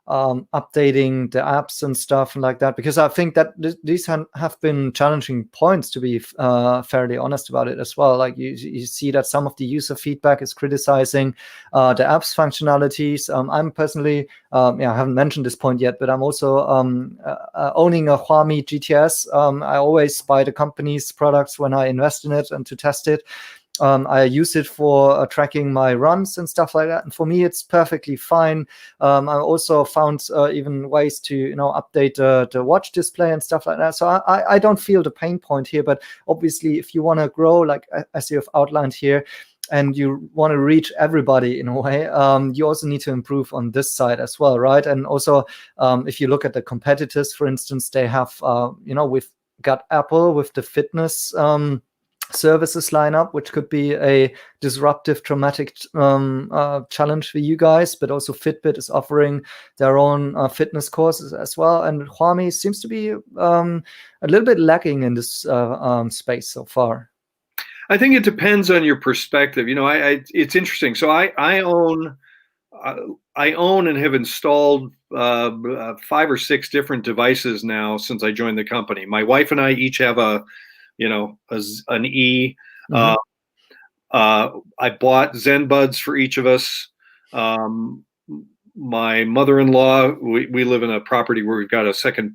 updating the apps and stuff and like that? Because I think that these have been challenging points, to be fairly honest about it as well. Like you see that some of the user feedback is criticizing the app's functionalities. I'm personally, I haven't mentioned this point yet, but I'm also owning a Huami GTS. I always buy the company's products when I invest in it and to test it. I use it for tracking my runs and stuff like that, and for me it's perfectly fine. I also found even ways to, you know, update the watch display and stuff like that. So I don't feel the pain point here. But obviously, if you want to grow, like as you have outlined here, and you want to reach everybody in a way, you also need to improve on this side as well, right? And also, if you look at the competitors, for instance, they have, you know, we've got Apple with the fitness services lineup, which could be a disruptive, traumatic challenge for you guys. But also Fitbit is offering their own fitness courses as well. And Huami seems to be a little bit lacking in this space so far. I think it depends on your perspective. You know, it's interesting. So I own and have installed 5 or 6 different devices now since I joined the company. My wife and I each have an E. I bought Zen Buds for each of us. My mother-in-law, we live in a property where we've got a second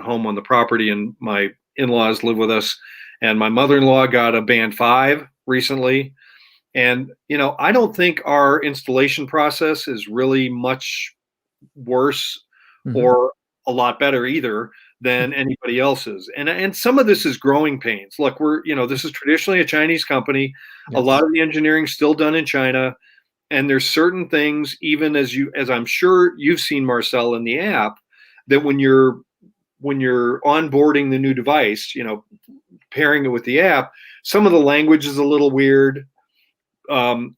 home on the property, and my in-laws live with us. And my mother-in-law got a Band 5 recently. And, you know, I don't think our installation process is really much worse or a lot better either than anybody else's. And some of this is growing pains. Look, this is traditionally a Chinese company. Yes. A lot of the engineering still done in China. And there's certain things, even as I'm sure you've seen, Marcel, in the app, that when you're onboarding the new device, you know, pairing it with the app, some of the language is a little weird,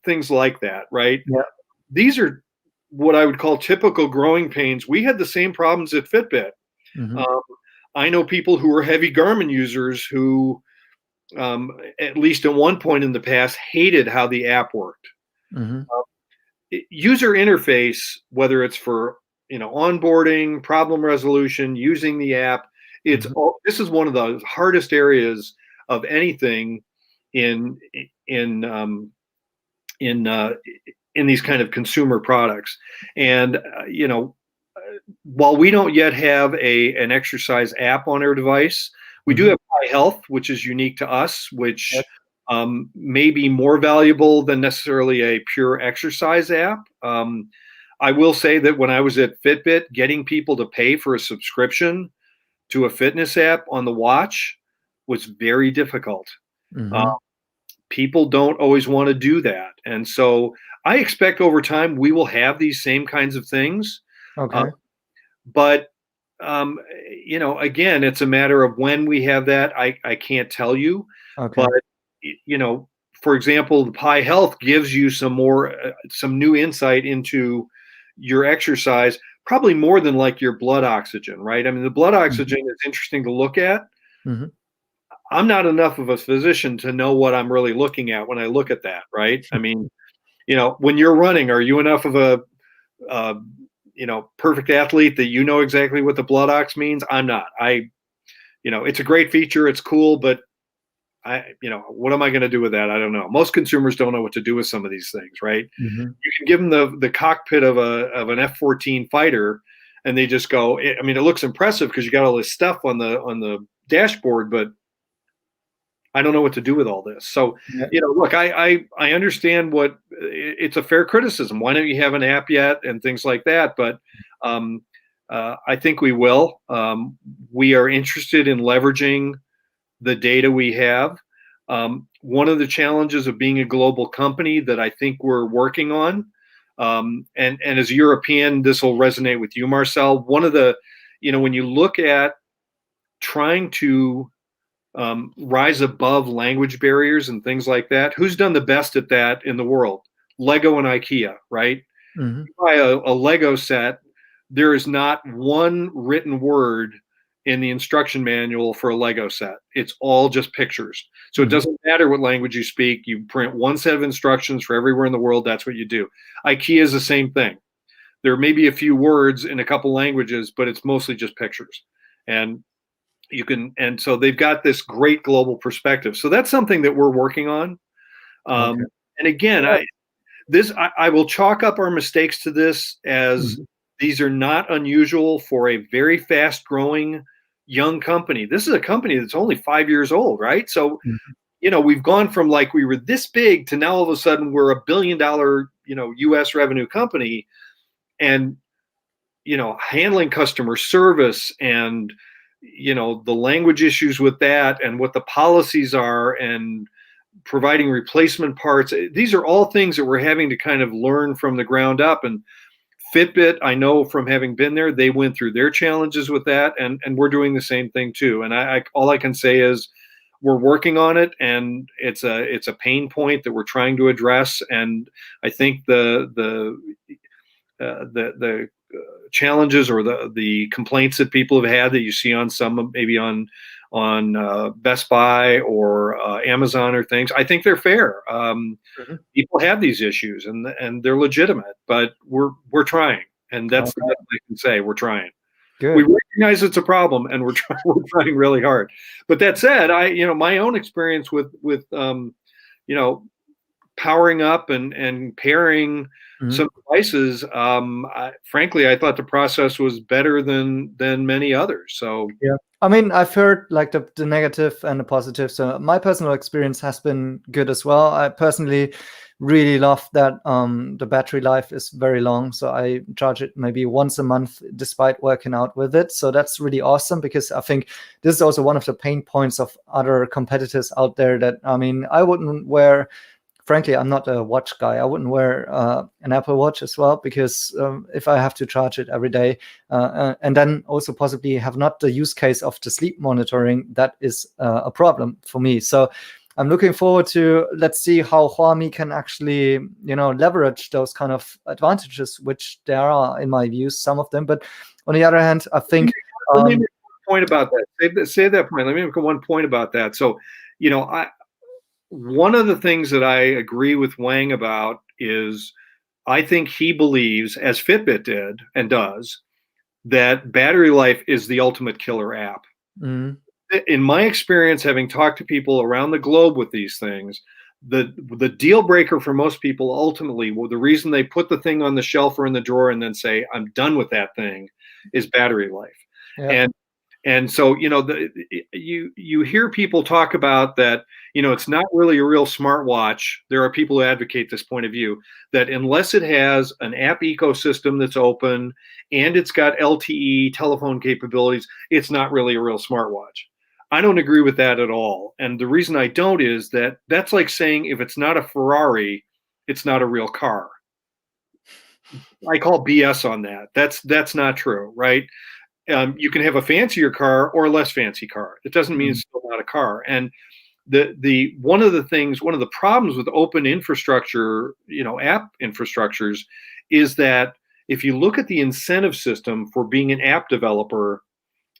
things like that, right? Yeah. These are what I would call typical growing pains. We had the same problems at Fitbit. I know people who are heavy Garmin users who, at least at one point in the past, hated how the app worked. User interface, whether it's for, you know, onboarding, problem resolution, using the app, this is one of the hardest areas of anything in these kind of consumer products. And you know, while we don't yet have an exercise app on our device, we do have High Health, which is unique to us, which may be more valuable than necessarily a pure exercise app. I will say that when I was at Fitbit, getting people to pay for a subscription to a fitness app on the watch was very difficult. People don't always want to do that. And so I expect over time we will have these same kinds of things. Okay. But again, it's a matter of when we have that. I can't tell you, Okay. but for example, the Pi Health gives you some new insight into your exercise, probably more than like your blood oxygen, right? I mean, the blood oxygen is interesting to look at. Mm-hmm. I'm not enough of a physician to know what I'm really looking at when I look at that, right? I mean, when you're running, are you enough of a uh, perfect athlete that you know exactly what the blood ox means? I'm not. It's a great feature. It's cool, but what am I going to do with that? I don't know. Most consumers don't know what to do with some of these things, right? Mm-hmm. You can give them the cockpit of an F-14 fighter, and they just go. I mean, it looks impressive because you got all this stuff on the dashboard, but I don't know what to do with all this. So, Yeah. look, I understand it's a fair criticism. Why don't you have an app yet and things like that? But I think we will. We are interested in leveraging the data we have. One of the challenges of being a global company that I think we're working on, and as a European, this will resonate with you, Marcel. One of the, when you look at trying to rise above language barriers and things like that. Who's done the best at that in the world? Lego and IKEA, right? Mm-hmm. You buy a Lego set, there is not one written word in the instruction manual for a Lego set. It's all just pictures. So it doesn't matter what language you speak. You print one set of instructions for everywhere in the world. That's what you do. IKEA is the same thing. There may be a few words in a couple languages, but it's mostly just pictures. And so they've got this great global perspective. So that's something that we're working on. Okay. And again, I will chalk up our mistakes to this as these are not unusual for a very fast growing young company. This is a company that's only 5 years old, right? So, we've gone from like we were this big to now all of a sudden we're $1 billion, US revenue company, and, handling customer service and, the language issues with that and what the policies are and providing replacement parts. These are all things that we're having to kind of learn from the ground up. And Fitbit, I know from having been there, they went through their challenges with that, and we're doing the same thing too. And all I can say is we're working on it, and it's a pain point that we're trying to address. And I think the challenges or the complaints that people have had that you see on some maybe on Best Buy or Amazon or things, I think they're fair. People have these issues and they're legitimate, but we're trying, and that's the best I can say. We're trying. Good. We recognize it's a problem, and we're trying really hard. But that said, my own experience with powering up and pairing some devices, frankly, I thought the process was better than many others. So yeah, I mean, I've heard like the negative and the positive. So my personal experience has been good as well. I personally really love that the battery life is very long. So I charge it maybe once a month despite working out with it. So that's really awesome, because I think this is also one of the pain points of other competitors out there that, I mean, I wouldn't wear. Frankly, I'm not a watch guy. I wouldn't wear an Apple Watch as well, because if I have to charge it every day and then also possibly have not the use case of the sleep monitoring, that is a problem for me. So I'm looking forward to, let's see how Huami can actually, leverage those kind of advantages, which there are, in my views, some of them. But on the other hand, I think... Let me make one point about that. Say that point. Let me make one point about that. So, one of the things that I agree with Wang about is I think he believes, as Fitbit did and does, that battery life is the ultimate killer app. In my experience, having talked to people around the globe with these things, the deal breaker for most people ultimately, well, the reason they put the thing on the shelf or in the drawer and then say, I'm done with that thing, is battery life. Yeah. And so, you hear people talk about that, it's not really a real smartwatch. There are people who advocate this point of view, that unless it has an app ecosystem that's open and it's got LTE telephone capabilities, it's not really a real smartwatch. I don't agree with that at all. And the reason I don't is that that's like saying if it's not a Ferrari, it's not a real car. I call BS on that. That's not true, right? You can have a fancier car or a less fancy car. It doesn't mean it's still not a car. And one of the problems with open infrastructure, app infrastructures, is that if you look at the incentive system for being an app developer,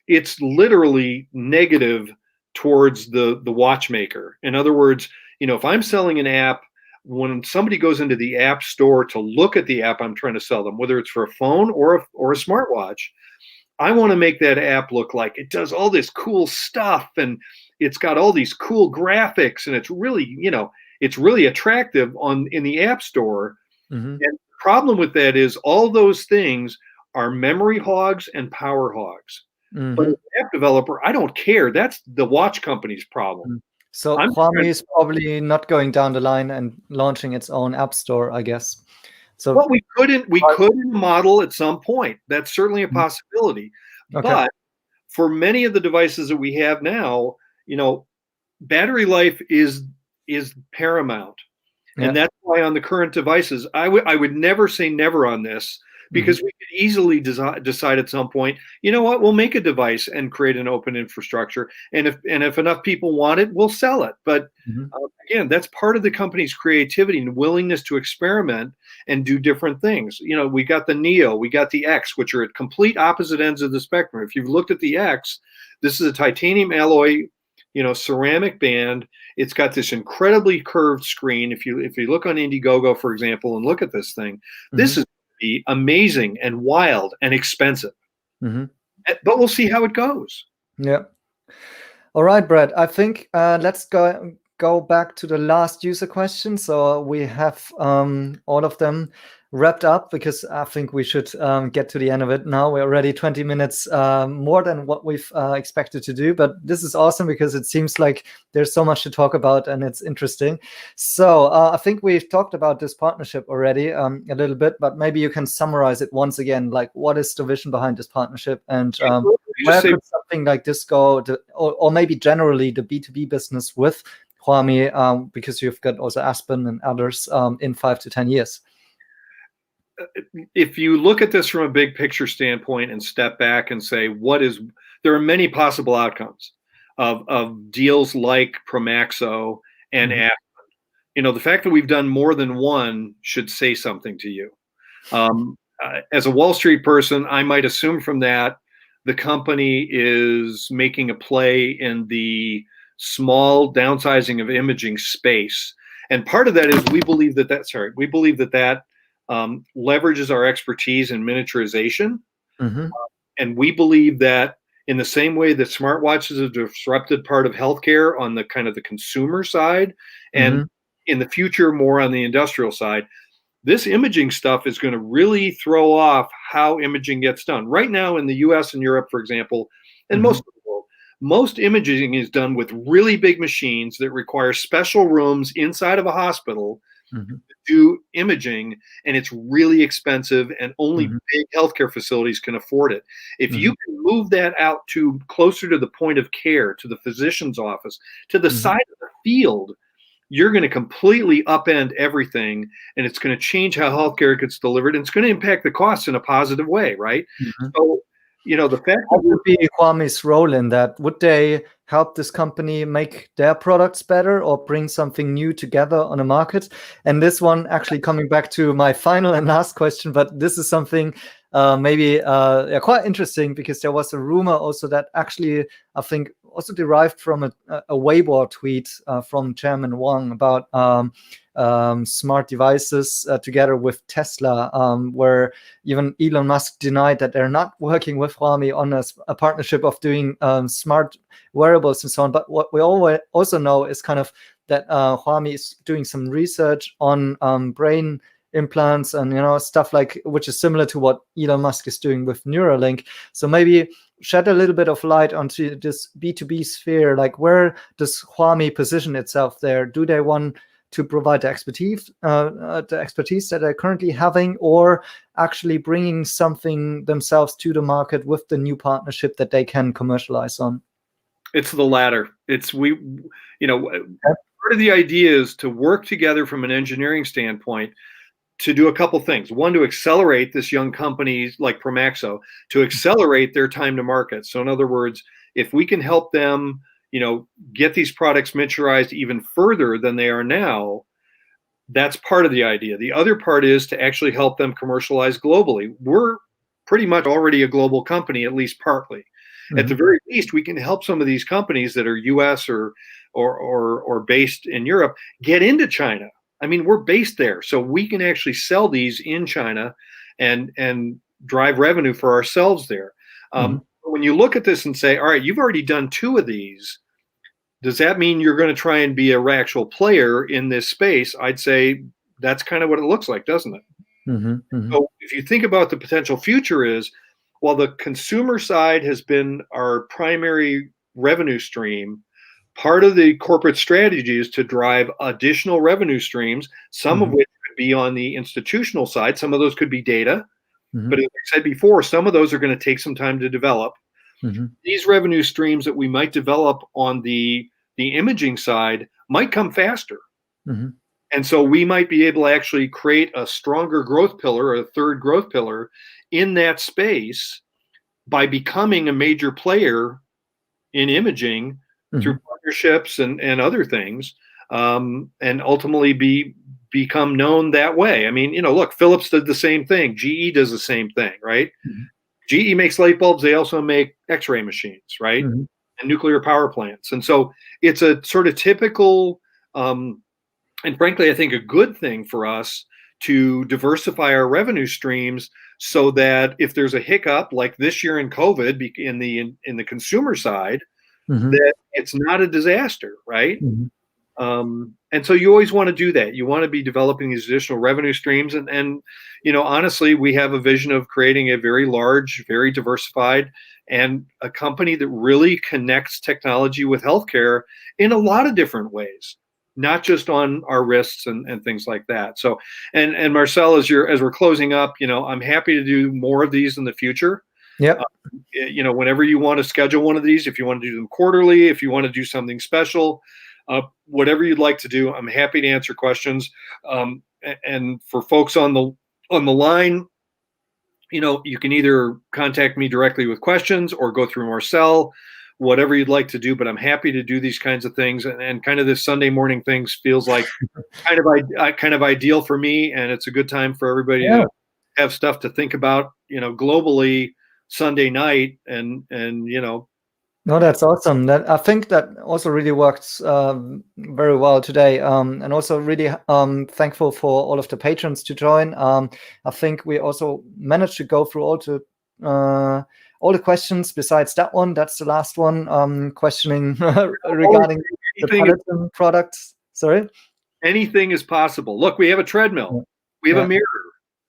it's literally negative towards the watchmaker. In other words, if I'm selling an app, when somebody goes into the app store to look at the app I'm trying to sell them, whether it's for a phone or a smartwatch, I want to make that app look like it does all this cool stuff and it's got all these cool graphics and it's really attractive in the app store. And the problem with that is all those things are memory hogs and power hogs. But as an app developer, I don't care. That's the watch company's problem. So Huami is probably not going down the line and launching its own app store, I guess. So well, we could model at some point. That's certainly a possibility. Okay. But for many of the devices that we have now, battery life is paramount. Yeah. And that's why on the current devices, I would never say never on this, because we could easily decide at some point, you know what, we'll make a device and create an open infrastructure. And if enough people want it, we'll sell it. But again, that's part of the company's creativity and willingness to experiment and do different things. We got the Neo, we got the X, which are at complete opposite ends of the spectrum. If you've looked at the X, this is a titanium alloy, ceramic band. It's got this incredibly curved screen. If you look on Indiegogo, for example, and look at this thing, this is amazing and wild and expensive. But we'll see how it goes. Yeah. All right, Brad. I think let's go back to the last user question. So we have all of them wrapped up, because I think we should get to the end of it now. We're already 20 minutes more than what we've expected to do, but this is awesome because it seems like there's so much to talk about and it's interesting. So I think we've talked about this partnership already a little bit, but maybe you can summarize it once again. Like, what is the vision behind this partnership, and where could something like this go, or maybe generally the B2B business with Huami, because you've got also Aspen and others in 5 to 10 years? If you look at this from a big picture standpoint and step back and say, there are many possible outcomes of deals like Promaxo and Aspen. The fact that we've done more than one should say something to you. As a Wall Street person, I might assume from that the company is making a play in the small downsizing of imaging space. And part of that is we believe that leverages our expertise in miniaturization. And we believe that in the same way that smartwatches have disrupted part of healthcare on the kind of the consumer side, and in the future more on the industrial side, this imaging stuff is going to really throw off how imaging gets done. Right now in the US and Europe, for example, and most of the world, most imaging is done with really big machines that require special rooms inside of a hospital to do imaging, and it's really expensive, and only big healthcare facilities can afford it. If you can move that out to closer to the point of care, to the physician's office, to the side of the field, you're going to completely upend everything, and it's going to change how healthcare gets delivered, and it's going to impact the costs in a positive way, right? So, the fact what would be Huami's role in that? Would they help this company make their products better or bring something new together on a market? And this one, actually coming back to my final and last question, but this is something maybe quite interesting, because there was a rumor also that actually, I think, also derived from a Weibo tweet from Chairman Wang about smart devices together with Tesla, where even Elon Musk denied that they're not working with Huami on a partnership of doing smart wearables and so on. But what we also know is kind of that Huami is doing some research on brain implants and stuff like, which is similar to what Elon Musk is doing with Neuralink. So maybe shed a little bit of light onto this B2B sphere. Like, where does Huami position itself there? Do they want to provide the expertise that they're currently having, or actually bringing something themselves to the market with the new partnership that they can commercialize on? It's the latter. Part of the idea is to work together from an engineering standpoint to do a couple things. One, to accelerate this young company like Promaxo, to accelerate their time to market. So in other words, if we can help them, get these products miniaturized even further than they are now, that's part of the idea. The other part is to actually help them commercialize globally. We're pretty much already a global company, at least partly. Mm-hmm. At the very least, we can help some of these companies that are US or based in Europe get into China. I mean, we're based there, so we can actually sell these in China and drive revenue for ourselves there. When you look at this and say, all right, you've already done 2 of these, does that mean you're going to try and be a actual player in this space? I'd say that's kind of what it looks like, doesn't it? So if you think about the potential future is, while the consumer side has been our primary revenue stream, part of the corporate strategy is to drive additional revenue streams, some of which could be on the institutional side. Some of those could be data. But as I said before, some of those are going to take some time to develop. These revenue streams that we might develop on the imaging side might come faster. And so we might be able to actually create a stronger growth pillar, a third growth pillar in that space by becoming a major player in imaging through partnerships and other things, and ultimately become known that way. I mean, look, Philips did the same thing. GE does the same thing, right? GE makes light bulbs. They also make X-ray machines, right? And nuclear power plants. And so it's a sort of typical, and frankly, I think a good thing for us to diversify our revenue streams so that if there's a hiccup like this year in COVID in the consumer side, that it's not a disaster, right? And so you always want to do that. You want to be developing these additional revenue streams. And honestly, we have a vision of creating a very large, very diversified, and a company that really connects technology with healthcare in a lot of different ways, not just on our wrists and things like that. So, and Marcel, as we're closing up, I'm happy to do more of these in the future. Yeah. Whenever you want to schedule one of these, if you want to do them quarterly, if you want to do something special, whatever you'd like to do, I'm happy to answer questions. And for folks on the line, you can either contact me directly with questions or go through Marcel, whatever you'd like to do. But I'm happy to do these kinds of things. And kind of this Sunday morning things feels like kind of ideal for me. And it's a good time for everybody to have stuff to think about, globally Sunday night. And No, that's awesome. I think that also really works very well today. And also really thankful for all of the patrons to join. I think we also managed to go through all the questions besides that one. That's the last one, questioning regarding the Peleton products. Sorry? Anything is possible. Look, we have a treadmill. We have a mirror.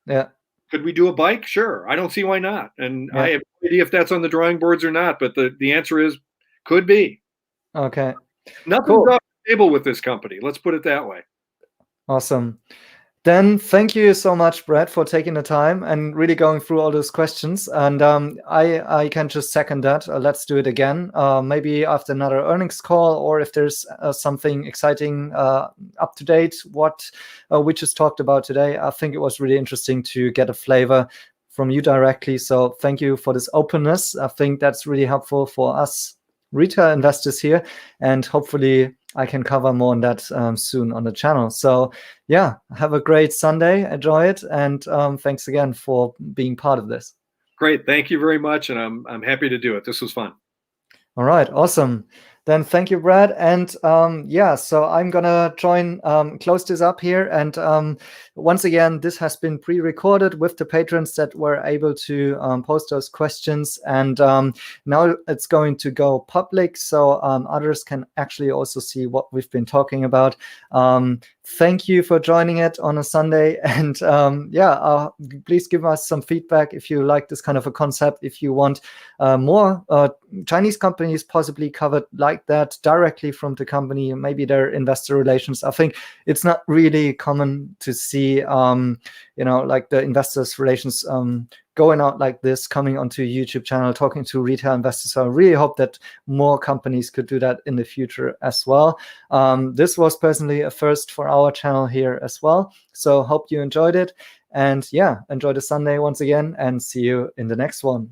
Yeah. Could we do a bike? Sure. I don't see why not. And I have no idea if that's on the drawing boards or not, but the answer is could be. Okay. Nothing's off the table with this company. Let's put it that way. Awesome. Then thank you so much, Brad, for taking the time and really going through all those questions. And I can just second that. Let's do it again. Maybe after another earnings call, or if there's something exciting up to date, what we just talked about today. I think it was really interesting to get a flavor from you directly. So thank you for this openness. I think that's really helpful for us retail investors here. And hopefully I can cover more on that soon on the channel. So yeah, have a great Sunday. Enjoy it. And thanks again for being part of this. Great. Thank you very much. And I'm happy to do it. This was fun. All right. Awesome. Then thank you, Brad. And so I'm going to close this up here. And once again, this has been pre-recorded with the patrons that were able to post those questions. And now it's going to go public, so others can actually also see what we've been talking about. Thank you for joining it on a Sunday. And please give us some feedback if you like this kind of a concept, if you want more Chinese companies possibly covered like that directly from the company, maybe their investor relations. I think it's not really common to see, like the investors relations going out like this, coming onto a YouTube channel, talking to retail investors. So I really hope that more companies could do that in the future as well. This was personally a first for our channel here as well. So hope you enjoyed it. And yeah, enjoy the Sunday once again, and see you in the next one.